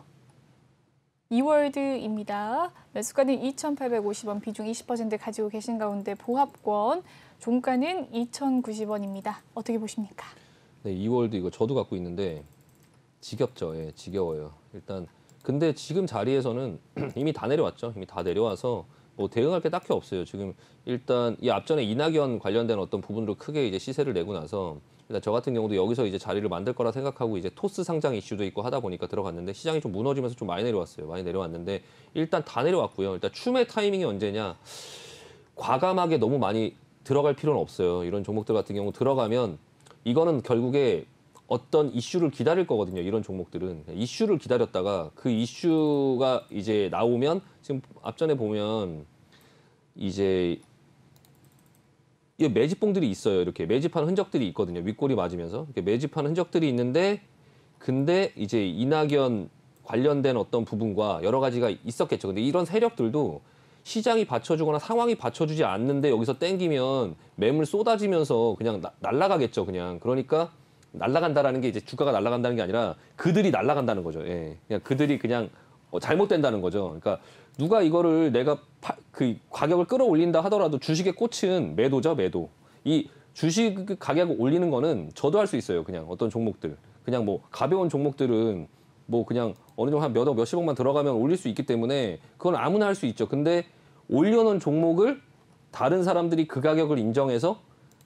이월드입니다. 매수가는 2,850원, 비중 20% 가지고 계신 가운데 보합권, 종가는 2,090원입니다. 어떻게 보십니까? 네, 이월드 이거 저도 갖고 있는데 지겹죠. 예, 지겨워요. 일단 근데 지금 자리에서는 이미 다 내려왔죠. 이미 다 내려와서 뭐 대응할 게 딱히 없어요. 지금 일단 이 앞전에 이낙연 관련된 어떤 부분으로 크게 이제 시세를 내고 나서 일단 저 같은 경우도 여기서 이제 자리를 만들 거라 생각하고 이제 토스 상장 이슈도 있고 하다 보니까 들어갔는데 시장이 좀 무너지면서 좀 많이 내려왔어요. 많이 내려왔는데 일단 다 내려왔고요. 일단 추매 타이밍이 언제냐? 과감하게 너무 많이 들어갈 필요는 없어요. 이런 종목들 같은 경우 들어가면 이거는 결국에 어떤 이슈를 기다릴 거거든요. 이런 종목들은 이슈를 기다렸다가 그 이슈가 이제 나오면 지금 앞전에 보면 이제 이 매집봉들이 있어요. 이렇게 매집한 흔적들이 있거든요. 윗골이 맞으면서 이렇게 매집한 흔적들이 있는데 근데 이제 이낙연 관련된 어떤 부분과 여러 가지가 있었겠죠. 근데 이런 세력들도 시장이 받쳐주거나 상황이 받쳐주지 않는데 여기서 땡기면 매물 쏟아지면서 그냥 날아가겠죠. 그러니까 날아간다라는 게 이제 주가가 날아간다는 게 아니라 그들이 날아간다는 거죠. 예. 그냥 그들이 그냥 잘못된다는 거죠. 그러니까 누가 이거를 내가 그 가격을 끌어올린다 하더라도 주식의 꽃은 매도죠, 매도. 이 주식 가격을 올리는 거는 저도 할 수 있어요. 그냥 어떤 종목들. 그냥 뭐 가벼운 종목들은 뭐 그냥 어느 정도 한 몇십억만 들어가면 올릴 수 있기 때문에 그건 아무나 할 수 있죠. 근데 올려놓은 종목을 다른 사람들이 그 가격을 인정해서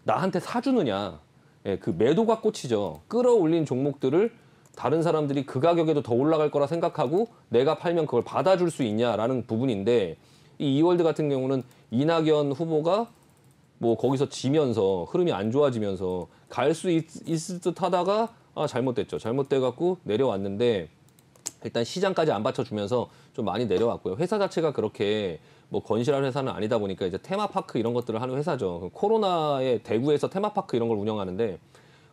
나한테 사주느냐. 예, 그 매도가 꽂히죠. 끌어올린 종목들을 다른 사람들이 그 가격에도 더 올라갈 거라 생각하고 내가 팔면 그걸 받아줄 수 있냐라는 부분인데 이 이월드 같은 경우는 이낙연 후보가 뭐 거기서 지면서 흐름이 안 좋아지면서 갈 수 있을 듯 하다가 잘못됐죠. 잘못돼갖고 내려왔는데 일단 시장까지 안 받쳐주면서 좀 많이 내려왔고요. 회사 자체가 그렇게 뭐 건실한 회사는 아니다 보니까 이제 테마파크 이런 것들을 하는 회사죠. 코로나에 대구에서 테마파크 이런 걸 운영하는데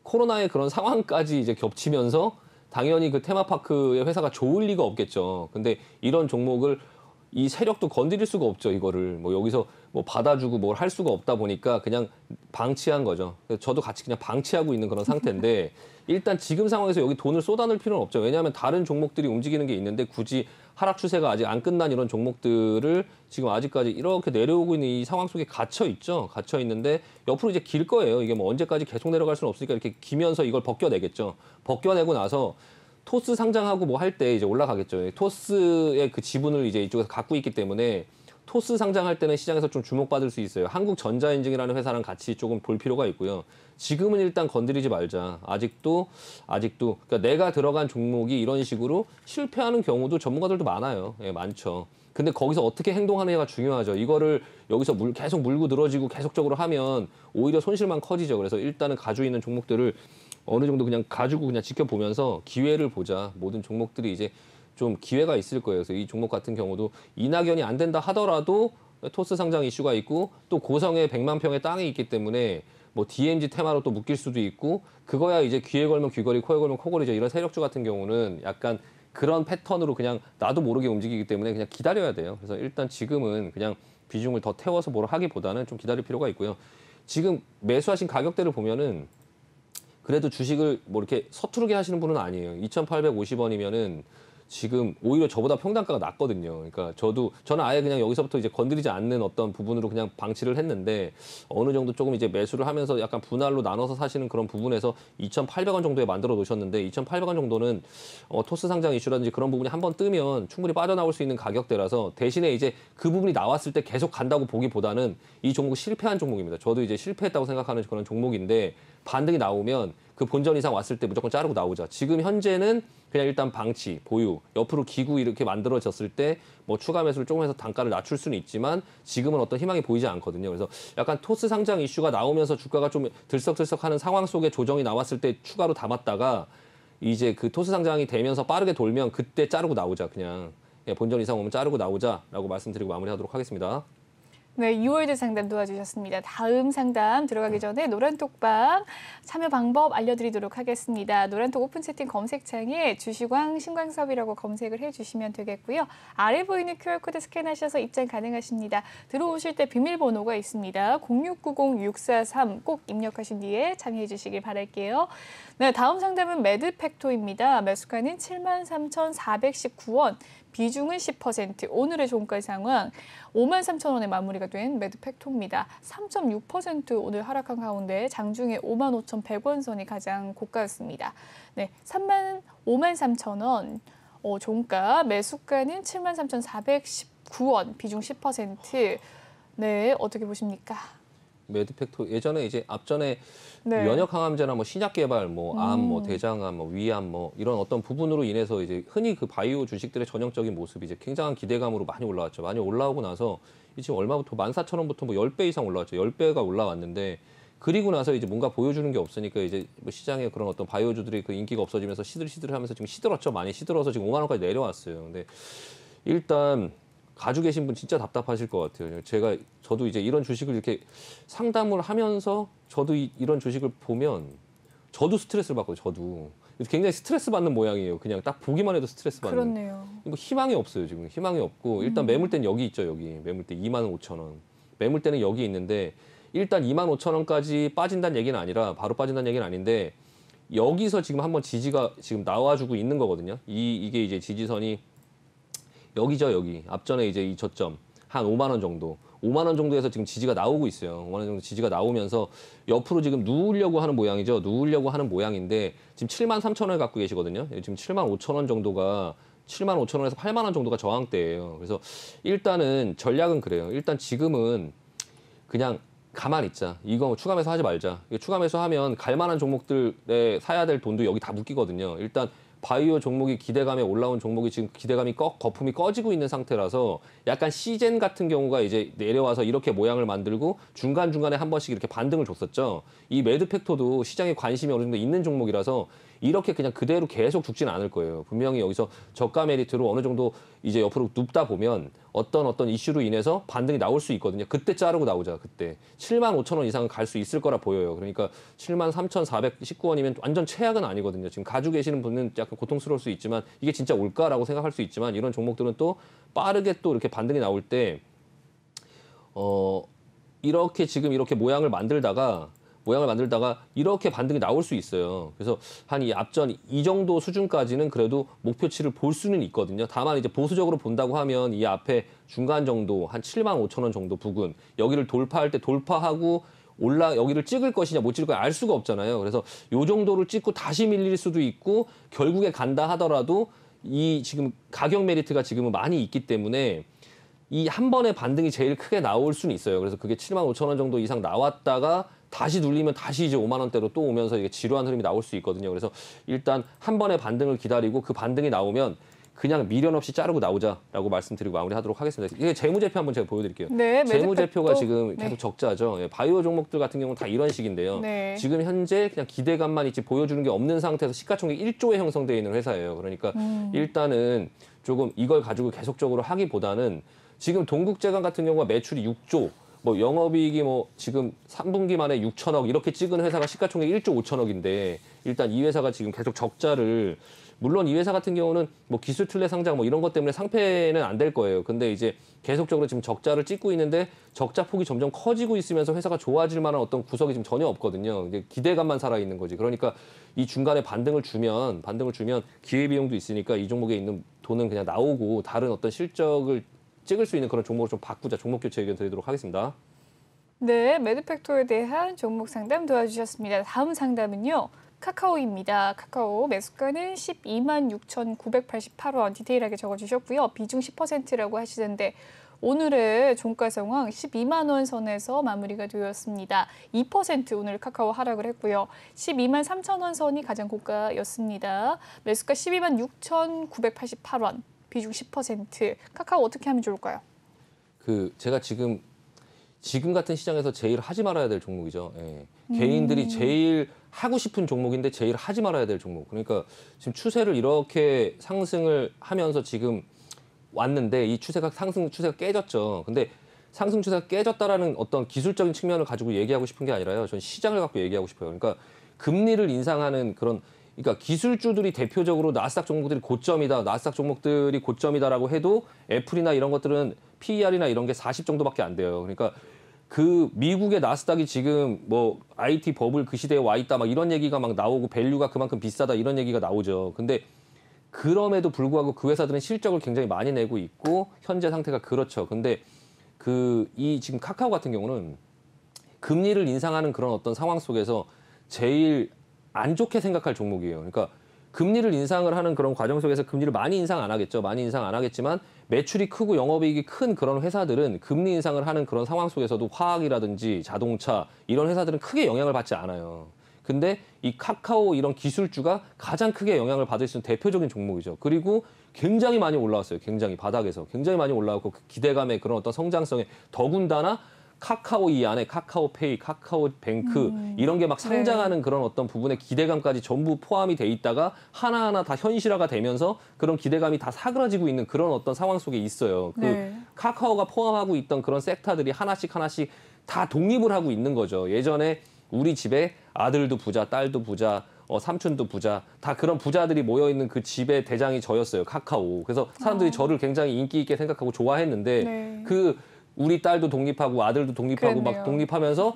코로나의 그런 상황까지 이제 겹치면서 당연히 그 테마파크의 회사가 좋을 리가 없겠죠. 근데 이런 종목을 이 세력도 건드릴 수가 없죠. 이거를 뭐 여기서 뭐 받아주고 뭘 할 수가 없다 보니까 그냥 방치한 거죠. 그래서 저도 같이 그냥 방치하고 있는 그런 상태인데 일단 지금 상황에서 여기 돈을 쏟아낼 필요는 없죠. 왜냐하면 다른 종목들이 움직이는 게 있는데 굳이 하락 추세가 아직 안 끝난 이런 종목들을 지금 아직까지 이렇게 내려오고 있는 이 상황 속에 갇혀 있죠. 갇혀 있는데 옆으로 이제 길 거예요. 이게 뭐 언제까지 계속 내려갈 수는 없으니까 이렇게 기면서 이걸 벗겨내겠죠. 벗겨내고 나서 토스 상장하고 뭐 할 때 이제 올라가겠죠. 토스의 그 지분을 이제 이쪽에서 갖고 있기 때문에 토스 상장할 때는 시장에서 좀 주목받을 수 있어요. 한국전자인증이라는 회사랑 같이 조금 볼 필요가 있고요. 지금은 일단 건드리지 말자. 아직도 그러니까 내가 들어간 종목이 이런 식으로 실패하는 경우도 전문가들도 많아요. 예, 많죠. 근데 거기서 어떻게 행동하느냐가 중요하죠. 이거를 여기서 계속 물고 늘어지고 계속적으로 하면 오히려 손실만 커지죠. 그래서 일단은 가지고 있는 종목들을 어느 정도 그냥 가지고 그냥 지켜보면서 기회를 보자. 모든 종목들이 이제 좀 기회가 있을 거예요. 그래서 이 종목 같은 경우도 이낙연이 안 된다 하더라도 토스 상장 이슈가 있고 또 고성에 100만 평의 땅이 있기 때문에 뭐 DMZ 테마로 또 묶일 수도 있고 그거야 이제 귀에 걸면 귀걸이, 코에 걸면 코걸이죠. 이런 세력주 같은 경우는 약간 그런 패턴으로 그냥 나도 모르게 움직이기 때문에 그냥 기다려야 돼요. 그래서 일단 지금은 그냥 비중을 더 태워서 뭘 하기보다는 좀 기다릴 필요가 있고요. 지금 매수하신 가격대를 보면은 그래도 주식을 뭐 이렇게 서투르게 하시는 분은 아니에요. 2,850원이면은 지금 오히려 저보다 평단가가 낮거든요. 그러니까 저는 아예 그냥 여기서부터 이제 건드리지 않는 어떤 부분으로 그냥 방치를 했는데 어느 정도 조금 이제 매수를 하면서 약간 분할로 나눠서 사시는 그런 부분에서 2,800원 정도에 만들어 놓으셨는데 2,800원 정도는 토스 상장 이슈라든지 그런 부분이 한번 뜨면 충분히 빠져나올 수 있는 가격대라서 대신에 이제 그 부분이 나왔을 때 계속 간다고 보기보다는 이 종목 실패한 종목입니다. 저도 이제 실패했다고 생각하는 그런 종목인데 반등이 나오면 그 본전 이상 왔을 때 무조건 자르고 나오자. 지금 현재는 그냥 일단 방치, 보유, 옆으로 기구 이렇게 만들어졌을 때 뭐 추가 매수를 조금 해서 단가를 낮출 수는 있지만 지금은 어떤 희망이 보이지 않거든요. 그래서 약간 토스 상장 이슈가 나오면서 주가가 좀 들썩들썩하는 상황 속에 조정이 나왔을 때 추가로 담았다가 이제 그 토스 상장이 되면서 빠르게 돌면 그때 자르고 나오자. 그냥 본전 이상 오면 자르고 나오자라고 말씀드리고 마무리하도록 하겠습니다. 네, 2월드 상담 도와주셨습니다. 다음 상담 들어가기 전에 노란톡방 참여 방법 알려드리도록 하겠습니다. 노란톡 오픈 채팅 검색창에 주식왕 신광섭이라고 검색을 해주시면 되겠고요. 아래 보이는 QR코드 스캔하셔서 입장 가능하십니다. 들어오실 때 비밀번호가 있습니다. 0690643 꼭 입력하신 뒤에 참여해 주시길 바랄게요. 네, 다음 상담은 매드팩토입니다. 매수가는 73,419원. 비중은 10%, 오늘의 종가 상황 53,000원에 마무리가 된 매드팩토입니다. 3.6% 오늘 하락한 가운데 장중에 55,100원 선이 가장 고가였습니다. 네, 53,000원 종가, 매수가는 73,419원, 비중 10%. 네, 어떻게 보십니까? 매드팩토 예전에 이제 앞전에 네. 면역 항암제나 뭐 신약 개발, 뭐 암, 뭐 대장암, 뭐 위암, 뭐 이런 어떤 부분으로 인해서 이제 흔히 그 바이오 주식들의 전형적인 모습이 이제 굉장한 기대감으로 많이 올라왔죠. 많이 올라오고 나서 지금 얼마부터 14,000원부터 뭐 10배 이상 올라왔죠. 10배가 올라왔는데 그리고 나서 이제 뭔가 보여주는 게 없으니까 이제 뭐 시장에 그런 어떤 바이오주들의 그 인기가 없어지면서 시들시들하면서 지금 시들었죠. 많이 시들어서 지금 5만 원까지 내려왔어요. 근데 일단 가지고 계신 분 진짜 답답하실 것 같아요. 저도 이제 이런 주식을 이렇게 상담을 하면서 저도 이런 주식을 보면 저도 스트레스를 받거든요. 저도 굉장히 스트레스 받는 모양이에요. 그냥 딱 보기만 해도 스트레스 받는. 그렇네요. 뭐 희망이 없어요. 지금 희망이 없고 일단 매물대는 여기 있죠. 여기 매물대 25,000원. 매물대는 여기 있는데 일단 25,000원까지 빠진다는 얘기는 아니라 바로 빠진다는 얘기는 아닌데 여기서 지금 한번 지지가 지금 나와주고 있는 거거든요. 이게 이제 지지선이 여기죠, 여기. 앞전에 이제 이 저점 한 5만 원 정도. 5만 원 정도에서 지금 지지가 나오고 있어요. 5만 원 정도 지지가 나오면서 옆으로 지금 누우려고 하는 모양이죠. 누우려고 하는 모양인데 지금 73,000원을 갖고 계시거든요. 지금 75,000원 정도가 75,000원에서 8만 원 정도가 저항대예요. 그래서 일단은 전략은 그래요. 일단 지금은 그냥 가만히 있자. 이거 추가 매수 하지 말자. 이거 추가 매수하면 갈 만한 종목들에 사야 될 돈도 여기 다 묶이거든요. 일단 바이오 종목이 기대감에 올라온 종목이 지금 기대감이 거품이 꺼지고 있는 상태라서 약간 시젠 같은 경우가 이제 내려와서 이렇게 모양을 만들고 중간중간에 한 번씩 이렇게 반등을 줬었죠. 이 매드팩토도 시장에 관심이 어느 정도 있는 종목이라서 이렇게 그냥 그대로 계속 죽지는 않을 거예요. 분명히 여기서 저가 메리트로 어느 정도 이제 옆으로 눕다 보면 어떤 이슈로 인해서 반등이 나올 수 있거든요. 그때 자르고 나오자. 그때 75,000원 이상은 갈 수 있을 거라 보여요. 그러니까 73,419원이면 완전 최악은 아니거든요. 지금 가지고 계시는 분은 약간 고통스러울 수 있지만 이게 진짜 올까라고 생각할 수 있지만 이런 종목들은 또 빠르게 또 이렇게 반등이 나올 때 이렇게 지금 이렇게 모양을 만들다가 이렇게 반등이 나올 수 있어요. 그래서 한 이 앞전 이 정도 수준까지는 그래도 목표치를 볼 수는 있거든요. 다만 이제 보수적으로 본다고 하면 이 앞에 중간 정도 한 75,000원 정도 부근 여기를 돌파할 때 돌파하고 여기를 찍을 것이냐 못 찍을 것이냐 알 수가 없잖아요. 그래서 요 정도를 찍고 다시 밀릴 수도 있고 결국에 간다 하더라도 이 지금 가격 메리트가 지금은 많이 있기 때문에 이 한 번의 반등이 제일 크게 나올 수는 있어요. 그래서 그게 75,000원 정도 이상 나왔다가 다시 눌리면 다시 이제 5만 원대로 또 오면서 이게 지루한 흐름이 나올 수 있거든요. 그래서 일단 한 번의 반등을 기다리고 그 반등이 나오면 그냥 미련 없이 자르고 나오자라고 말씀드리고 마무리하도록 하겠습니다. 이게 재무제표 한번 제가 보여드릴게요. 네, 재무제표가 지금 네. 계속 적자죠. 예, 바이오 종목들 같은 경우는 다 이런 식인데요. 네. 지금 현재 그냥 기대감만 있지 보여주는 게 없는 상태에서 시가총액 1조에 형성되어 있는 회사예요. 그러니까 일단은 조금 이걸 가지고 계속적으로 하기보다는 지금 동국제강 같은 경우가 매출이 6조, 뭐 영업이익이 뭐 지금 3분기 만에 6천억 이렇게 찍은 회사가 시가총액 1조 5천억인데 일단 이 회사가 지금 계속 적자를 물론 이 회사 같은 경우는 뭐 기술 틀레 상장 뭐 이런 것 때문에 상패는 안 될 거예요. 근데 이제 계속적으로 지금 적자를 찍고 있는데 적자 폭이 점점 커지고 있으면서 회사가 좋아질 만한 어떤 구석이 지금 전혀 없거든요. 이제 기대감만 살아 있는 거지. 그러니까 이 중간에 반등을 주면 기회 비용도 있으니까 이 종목에 있는 돈은 그냥 나오고 다른 어떤 실적을 찍을 수 있는 그런 종목으로 좀 바꾸자. 종목 교체 의견 드리도록 하겠습니다. 네, 매드팩토에 대한 종목 상담 도와주셨습니다. 다음 상담은요. 카카오입니다. 카카오 매수가는 126,988원 디테일하게 적어주셨고요. 비중 10%라고 하시던데 오늘의 종가 상황 12만 원 선에서 마무리가 되었습니다. 2% 오늘 카카오 하락을 했고요. 12만 3천 원 선이 가장 고가였습니다. 매수가 126,988원. 비중 10%. 카카오 어떻게 하면 좋을까요? 제가 지금 같은 시장에서 제일 하지 말아야 될 종목이죠. 예. 개인들이 제일 하고 싶은 종목인데 제일 하지 말아야 될 종목. 그러니까 지금 추세를 이렇게 상승을 하면서 지금 왔는데 이 상승 추세가 깨졌죠. 근데 상승 추세가 깨졌다라는 어떤 기술적인 측면을 가지고 얘기하고 싶은 게 아니라요. 저는 시장을 갖고 얘기하고 싶어요. 그러니까 금리를 인상하는 그러니까 기술주들이 대표적으로 나스닥 종목들이 고점이다. 나스닥 종목들이 고점이다라고 해도 애플이나 이런 것들은 PER이나 이런 게 40 정도밖에 안 돼요. 그러니까 그 미국의 나스닥이 지금 뭐 IT 버블 그 시대에 와 있다 막 이런 얘기가 막 나오고 밸류가 그만큼 비싸다 이런 얘기가 나오죠. 근데 그럼에도 불구하고 그 회사들은 실적을 굉장히 많이 내고 있고 현재 상태가 그렇죠. 근데 이 지금 카카오 같은 경우는 금리를 인상하는 그런 어떤 상황 속에서 제일 안 좋게 생각할 종목이에요. 그러니까 금리를 인상을 하는 그런 과정 속에서 금리를 많이 인상 안 하겠죠. 많이 인상 안 하겠지만 매출이 크고 영업이익이 큰 그런 회사들은 금리 인상을 하는 그런 상황 속에서도 화학이라든지 자동차 이런 회사들은 크게 영향을 받지 않아요. 근데 이 카카오 이런 기술주가 가장 크게 영향을 받을 수 있는 대표적인 종목이죠. 그리고 굉장히 많이 올라왔어요. 굉장히 바닥에서 굉장히 많이 올라왔고 그 기대감의 그런 어떤 성장성에 더군다나 카카오 이 안에 카카오페이, 카카오뱅크 이런 게 막 상장하는 네. 그런 어떤 부분의 기대감까지 전부 포함이 돼 있다가 하나하나 다 현실화가 되면서 그런 기대감이 다 사그라지고 있는 그런 어떤 상황 속에 있어요. 네. 카카오가 포함하고 있던 그런 섹터들이 하나씩 다 독립을 하고 있는 거죠. 예전에 우리 집에 아들도 부자, 딸도 부자, 삼촌도 부자, 다 그런 부자들이 모여있는 그 집의 대장이 저였어요. 카카오. 그래서 사람들이 저를 굉장히 인기 있게 생각하고 좋아했는데 네. 우리 딸도 독립하고 아들도 독립하고 그랬네요. 막 독립하면서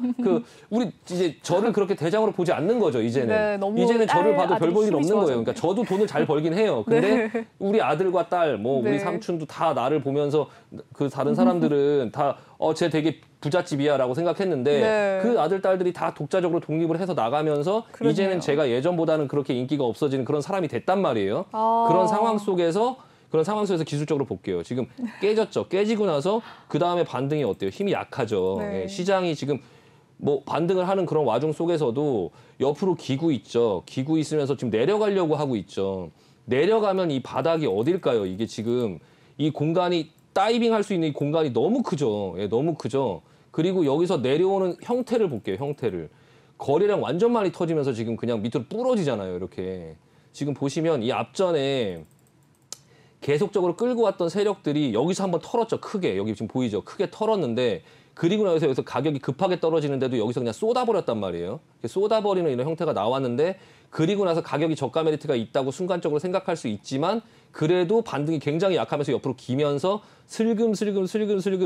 우리 이제 저를 그렇게 대장으로 보지 않는 거죠. 이제는 네, 너무 이제는 저를 봐도 별 아들이 볼 일 힘이 없는 거예요. 좋아졌네. 그러니까 저도 돈을 잘 벌긴 해요. 근데 우리 아들과 딸, 뭐 네. 우리 삼촌도 다 나를 보면서 그 다른 사람들은 다 쟤 되게 부잣집이야라고 생각했는데 네. 그 아들 딸들이 다 독자적으로 독립을 해서 나가면서 그러네요. 이제는 제가 예전보다는 그렇게 인기가 없어지는 그런 사람이 됐단 말이에요. 아. 그런 상황 속에서 기술적으로 볼게요. 지금 깨졌죠. 깨지고 나서 그 다음에 반등이 어때요? 힘이 약하죠. 네. 예, 시장이 지금 뭐 반등을 하는 그런 와중 속에서도 옆으로 기고 있죠. 기고 있으면서 지금 내려가려고 하고 있죠. 내려가면 이 바닥이 어딜까요? 이게 지금 이 공간이 다이빙 할 수 있는 이 공간이 너무 크죠. 예, 너무 크죠. 그리고 여기서 내려오는 형태를 볼게요. 형태를. 거래량 완전 많이 터지면서 지금 그냥 밑으로 부러지잖아요. 이렇게. 지금 보시면 이 앞전에 계속적으로 끌고 왔던 세력들이 여기서 한번 털었죠. 크게. 여기 지금 보이죠. 크게 털었는데 그리고 나서 여기서 가격이 급하게 떨어지는데도 여기서 그냥 쏟아버렸단 말이에요. 쏟아버리는 이런 형태가 나왔는데 그리고 나서 가격이 저가 메리트가 있다고 순간적으로 생각할 수 있지만 그래도 반등이 굉장히 약하면서 옆으로 기면서 슬금슬금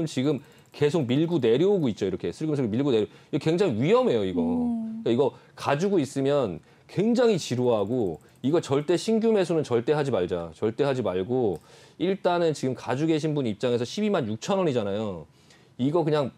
지금 계속 밀고 내려오고 있죠. 이렇게 슬금슬금 밀고 내려. 이거 굉장히 위험해요. 이거. 그러니까 이거 가지고 있으면 굉장히 지루하고 이거 절대 신규 매수는 절대 하지 말자. 절대 하지 말고 일단은 지금 가지고 계신 분 입장에서 12만 6천 원이잖아요. 이거 그냥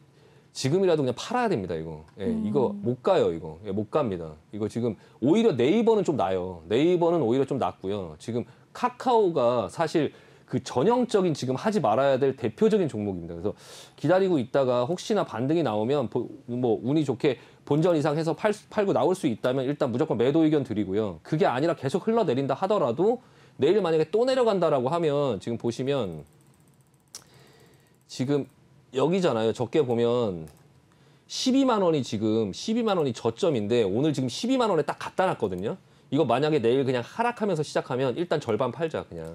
지금이라도 그냥 팔아야 됩니다. 이거. 예, 이거 못 가요. 이거. 예, 못 갑니다. 이거 지금 오히려 네이버는 좀 나요. 네이버는 오히려 좀 낫고요. 지금 카카오가 사실 그 전형적인 지금 하지 말아야 될 대표적인 종목입니다. 그래서 기다리고 있다가 혹시나 반등이 나오면 뭐 운이 좋게 본전 이상 해서 팔고 나올 수 있다면 일단 무조건 매도 의견 드리고요. 그게 아니라 계속 흘러내린다 하더라도 내일 만약에 또 내려간다라고 하면 지금 보시면 지금 여기잖아요. 적게 보면 12만 원이 지금 12만 원이 저점인데 오늘 지금 12만 원에 딱 갖다 놨거든요. 이거 만약에 내일 그냥 하락하면서 시작하면 일단 절반 팔자 그냥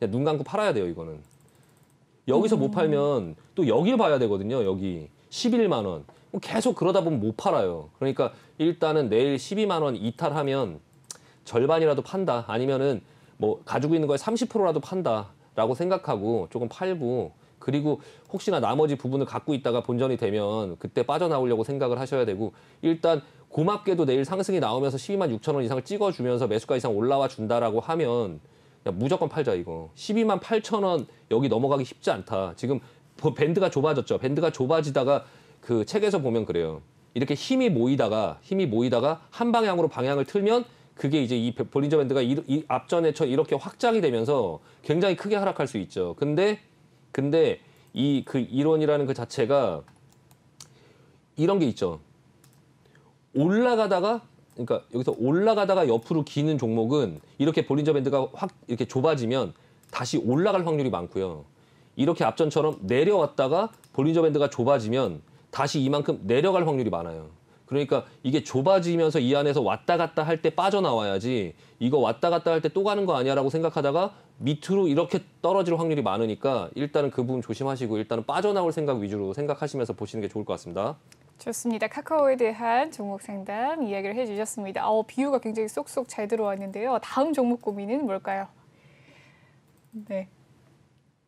눈 감고 팔아야 돼요. 이거는. 여기서 못 팔면 또 여길 봐야 되거든요. 여기 11만 원. 계속 그러다 보면 못 팔아요. 그러니까 일단은 내일 12만 원 이탈하면 절반이라도 판다. 아니면은 뭐 가지고 있는 거에 30%라도 판다라고 생각하고 조금 팔고 그리고 혹시나 나머지 부분을 갖고 있다가 본전이 되면 그때 빠져나오려고 생각을 하셔야 되고 일단 고맙게도 내일 상승이 나오면서 12만 6천 원 이상을 찍어주면서 매수가 이상 올라와 준다라고 하면 야, 무조건 팔자 이거. 12만 8천 원 여기 넘어가기 쉽지 않다. 지금 밴드가 좁아졌죠. 밴드가 좁아지다가 그 책에서 보면 그래요. 이렇게 힘이 모이다가 한 방향으로 방향을 틀면 그게 이제 이 볼린저 밴드가 이 앞전에 이렇게 확장이 되면서 굉장히 크게 하락할 수 있죠. 근데 이 그 이론이라는 그 자체가 이런 게 있죠. 올라가다가 그러니까 여기서 올라가다가 옆으로 기는 종목은 이렇게 볼린저 밴드가 확 이렇게 좁아지면 다시 올라갈 확률이 많고요. 이렇게 앞전처럼 내려왔다가 볼린저 밴드가 좁아지면 다시 이만큼 내려갈 확률이 많아요. 그러니까 이게 좁아지면서 이 안에서 왔다 갔다 할 때 빠져나와야지 이거 왔다 갔다 할 때 또 가는 거 아니야라고 생각하다가 밑으로 이렇게 떨어질 확률이 많으니까 일단은 그 부분 조심하시고 일단은 빠져나올 생각 위주로 생각하시면서 보시는 게 좋을 것 같습니다. 좋습니다. 카카오에 대한 종목 상담 이야기를 해주셨습니다. 비유가 굉장히 쏙쏙 잘 들어왔는데요. 다음 종목 고민은 뭘까요? 네.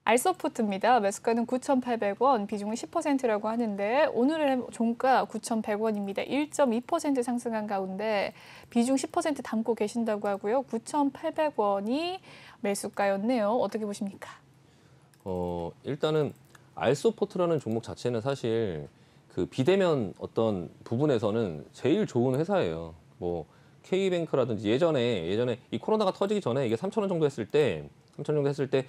알서포트입니다. 매수가는 9,800원, 비중은 10%라고 하는데 오늘의 종가 9,100원입니다. 1.2% 상승한 가운데 비중 10% 담고 계신다고 하고요. 9,800원이 매수가였네요. 어떻게 보십니까? 일단은 알서포트라는 종목 자체는 사실 그 비대면 어떤 부분에서는 제일 좋은 회사예요. 뭐 K뱅크라든지 예전에 이 코로나가 터지기 전에 이게 3,000원 정도 했을 때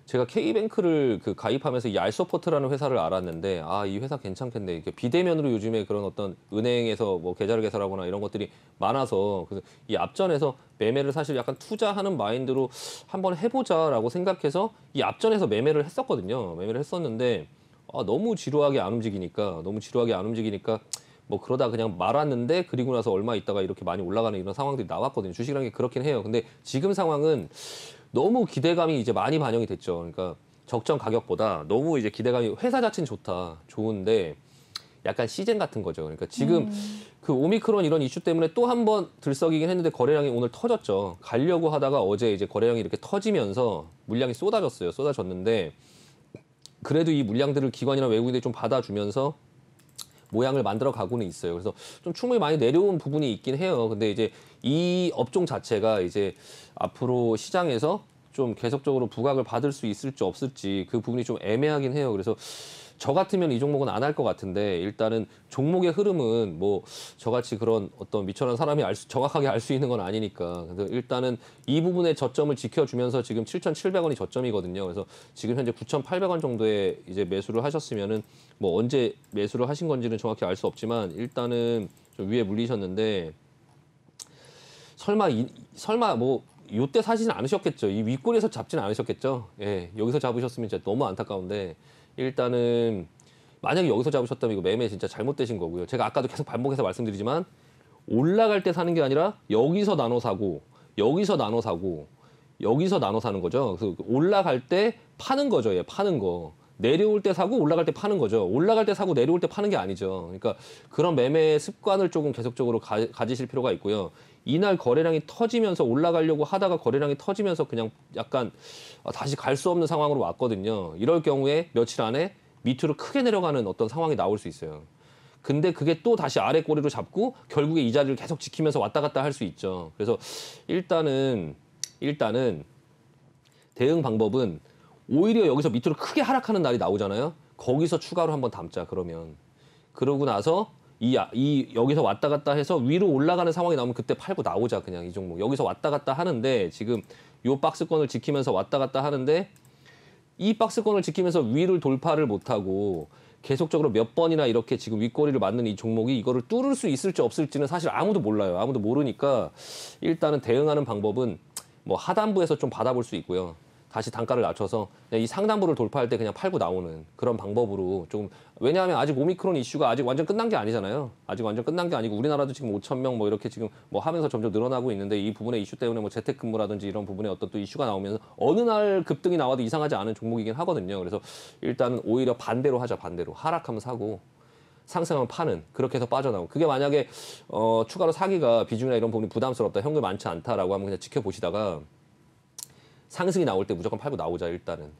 제가 K뱅크를 그 가입하면서 이 알서포트라는 회사를 알았는데 이 회사 괜찮겠네. 이게 비대면으로 요즘에 그런 어떤 은행에서 뭐 계좌를 개설하거나 이런 것들이 많아서 그래서 이 앞전에서 매매를 사실 약간 투자하는 마인드로 한번 해보자라고 생각해서 이 앞전에서 매매를 했었거든요. 매매를 했었는데 너무 지루하게 안 움직이니까 뭐 그러다 그냥 말았는데 그리고 나서 얼마 있다가 이렇게 많이 올라가는 이런 상황들이 나왔거든요. 주식이라는 게 그렇긴 해요. 근데 지금 상황은 너무 기대감이 이제 많이 반영이 됐죠. 그러니까 적정 가격보다 너무 이제 기대감이 회사 자체는 좋은데 약간 시즌 같은 거죠. 그러니까 지금 그 오미크론 이런 이슈 때문에 또 한 번 들썩이긴 했는데 거래량이 오늘 터졌죠. 가려고 하다가 어제 이제 거래량이 이렇게 터지면서 물량이 쏟아졌는데 그래도 이 물량들을 기관이나 외국인들이 좀 받아주면서 모양을 만들어 가고는 있어요. 그래서 좀 충분히 많이 내려온 부분이 있긴 해요. 근데 이제 이 업종 자체가 이제 앞으로 시장에서 좀 계속적으로 부각을 받을 수 있을지 없을지 그 부분이 좀 애매하긴 해요. 그래서 저 같으면 이 종목은 안 할 것 같은데 일단은 종목의 흐름은 뭐 저같이 그런 어떤 미천한 사람이 정확하게 알 수 있는 건 아니니까. 그래서 일단은 이 부분의 저점을 지켜주면서 지금 7,700원이 저점이거든요. 그래서 지금 현재 9,800원 정도에 이제 매수를 하셨으면은 뭐 언제 매수를 하신 건지는 정확히 알 수 없지만 일단은 좀 위에 물리셨는데 설마 뭐 요때 사시진 않으셨겠죠. 이 윗골에서 잡지는 않으셨겠죠. 예, 여기서 잡으셨으면 진짜 너무 안타까운데 일단은 만약에 여기서 잡으셨다면 이거 매매 진짜 잘못되신 거고요. 제가 아까도 계속 반복해서 말씀드리지만 올라갈 때 사는 게 아니라 여기서 나눠 사고 여기서 나눠 사고 여기서 나눠 사는 거죠. 그래서 올라갈 때 파는 거죠. 예, 파는 거. 내려올 때 사고 올라갈 때 파는 거죠. 올라갈 때 사고 내려올 때 파는 게 아니죠. 그러니까 그런 매매 습관을 조금 계속적으로 가지실 필요가 있고요. 이날 거래량이 터지면서 올라가려고 하다가 거래량이 터지면서 그냥 약간 다시 갈 수 없는 상황으로 왔거든요. 이럴 경우에 며칠 안에 밑으로 크게 내려가는 어떤 상황이 나올 수 있어요. 근데 그게 또 다시 아래 꼬리로 잡고 결국에 이 자리를 계속 지키면서 왔다 갔다 할 수 있죠. 그래서 일단은 대응 방법은 오히려 여기서 밑으로 크게 하락하는 날이 나오잖아요. 거기서 추가로 한번 담자 그러면. 그러고 나서 여기서 왔다 갔다 해서 위로 올라가는 상황이 나오면 그때 팔고 나오자 그냥 이 종목. 여기서 왔다 갔다 하는데 지금 요 박스권을 지키면서 왔다 갔다 하는데 이 박스권을 지키면서 위를 돌파를 못하고 계속적으로 몇 번이나 이렇게 지금 윗꼬리를 맞는 이 종목이 이거를 뚫을 수 있을지 없을지는 사실 아무도 몰라요. 아무도 모르니까 일단은 대응하는 방법은 뭐 하단부에서 좀 받아볼 수 있고요. 다시 단가를 낮춰서 이 상단부를 돌파할 때 그냥 팔고 나오는 그런 방법으로 좀 왜냐하면 아직 오미크론 이슈가 아직 완전 끝난 게 아니잖아요. 아직 완전 끝난 게 아니고 우리나라도 지금 5,000명 뭐 이렇게 지금 뭐 하면서 점점 늘어나고 있는데 이 부분의 이슈 때문에 뭐 재택근무라든지 이런 부분에 어떤 또 이슈가 나오면서 어느 날 급등이 나와도 이상하지 않은 종목이긴 하거든요. 그래서 일단은 오히려 반대로 하자 반대로 하락하면 사고 상승하면 파는 그렇게 해서 빠져나오고 그게 만약에 추가로 사기가 비중이나 이런 부분이 부담스럽다 현금 많지 않다라고 하면 그냥 지켜보시다가 상승이 나올 때 무조건 팔고 나오자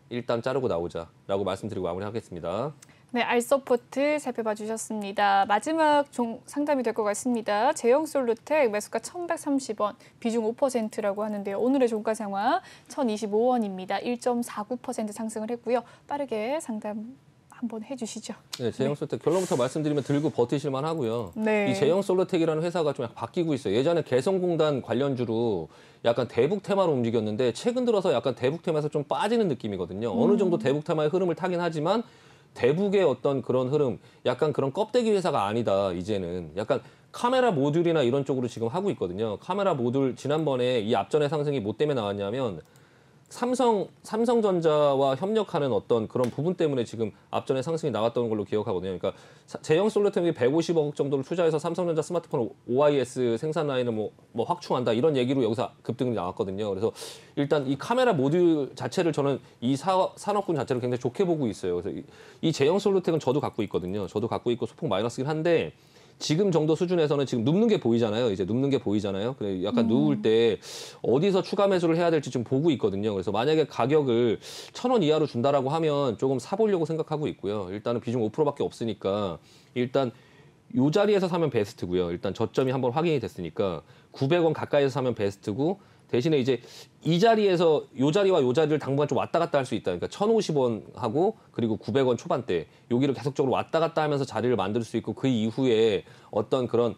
일단 자르고 나오자라고 말씀드리고 마무리하겠습니다. 네, 알서포트 살펴봐 주셨습니다. 마지막 상담이 될 것 같습니다. 제형솔루텍 매수가 1,130원, 비중 5%라고 하는데요. 오늘의 종가 상황 1,025원입니다. 1.49% 상승을 했고요. 빠르게 상담 한번 해주시죠. 네, 제형솔루텍 결론부터 말씀드리면 들고 버티실만 하고요. 네. 이 제형솔루텍이라는 회사가 좀 약간 바뀌고 있어요. 예전에 개성공단 관련주로 약간 대북 테마로 움직였는데 최근 들어서 약간 대북 테마에서 좀 빠지는 느낌이거든요. 어느 정도 대북 테마의 흐름을 타긴 하지만 대북의 어떤 그런 흐름, 약간 그런 껍데기 회사가 아니다. 이제는 약간 카메라 모듈이나 이런 쪽으로 지금 하고 있거든요. 카메라 모듈 지난번에 이 앞전의 상승이 뭐 때문에 나왔냐면 삼성전자와 협력하는 어떤 그런 부분 때문에 지금 앞전에 상승이 나왔던 걸로 기억하거든요. 그러니까 제형솔루텍이 150억 정도를 투자해서 삼성전자 스마트폰 OIS 생산 라인을 뭐 확충한다 이런 얘기로 여기서 급등이 나왔거든요. 그래서 일단 이 카메라 모듈 자체를 저는 이 산업군 자체를 굉장히 좋게 보고 있어요. 그래서 이 제형솔루텍은 저도 갖고 있거든요. 저도 갖고 있고 소폭 마이너스긴 한데 지금 정도 수준에서는 지금 눕는 게 보이잖아요. 이제 눕는 게 보이잖아요. 그래 약간 누울 때 어디서 추가 매수를 해야 될지 지금 보고 있거든요. 그래서 만약에 가격을 1,000원 이하로 준다라고 하면 조금 사보려고 생각하고 있고요. 일단은 비중 5%밖에 없으니까 일단 요 자리에서 사면 베스트고요. 일단 저점이 한번 확인이 됐으니까 900원 가까이에서 사면 베스트고 대신에 이제 이 자리에서 요 자리와 요 자리를 당분간 좀 왔다 갔다 할 수 있다. 그러니까 1,050원 하고 그리고 900원 초반대 여기를 계속적으로 왔다 갔다 하면서 자리를 만들 수 있고 그 이후에 어떤 그런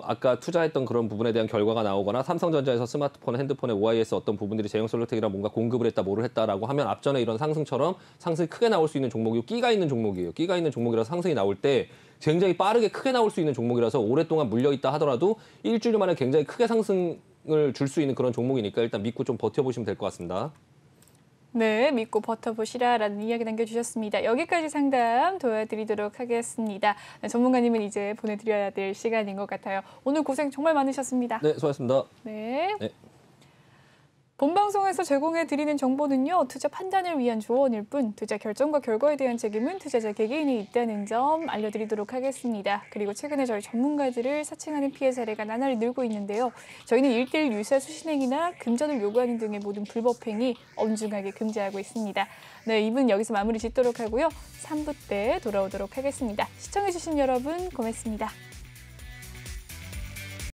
아까 투자했던 그런 부분에 대한 결과가 나오거나 삼성전자에서 스마트폰, 핸드폰에 OIS 어떤 부분들이 제형솔루텍이랑 뭔가 공급을 했다, 뭐를 했다라고 하면 앞전에 이런 상승처럼 상승이 크게 나올 수 있는 종목이고 끼가 있는 종목이에요. 끼가 있는 종목이라서 상승이 나올 때 굉장히 빠르게 크게 나올 수 있는 종목이라서 오랫동안 물려있다 하더라도 일주일 만에 굉장히 크게 상승을 줄 수 있는 그런 종목이니까 일단 믿고 좀 버텨보시면 될 것 같습니다. 네, 믿고 버텨보시라라는 이야기 남겨주셨습니다. 여기까지 상담 도와드리도록 하겠습니다. 네, 전문가님은 이제 보내드려야 될 시간인 것 같아요. 오늘 고생 정말 많으셨습니다. 네, 수고하셨습니다. 네. 네. 본방송에서 제공해드리는 정보는요. 투자 판단을 위한 조언일 뿐 투자 결정과 결과에 대한 책임은 투자자 개개인이 있다는 점 알려드리도록 하겠습니다. 그리고 최근에 저희 전문가들을 사칭하는 피해 사례가 나날이 늘고 있는데요. 저희는 1:1 유사 수신행위나 금전을 요구하는 등의 모든 불법 행위 엄중하게 금지하고 있습니다. 네, 2부는 여기서 마무리 짓도록 하고요. 3부 때 돌아오도록 하겠습니다. 시청해주신 여러분 고맙습니다.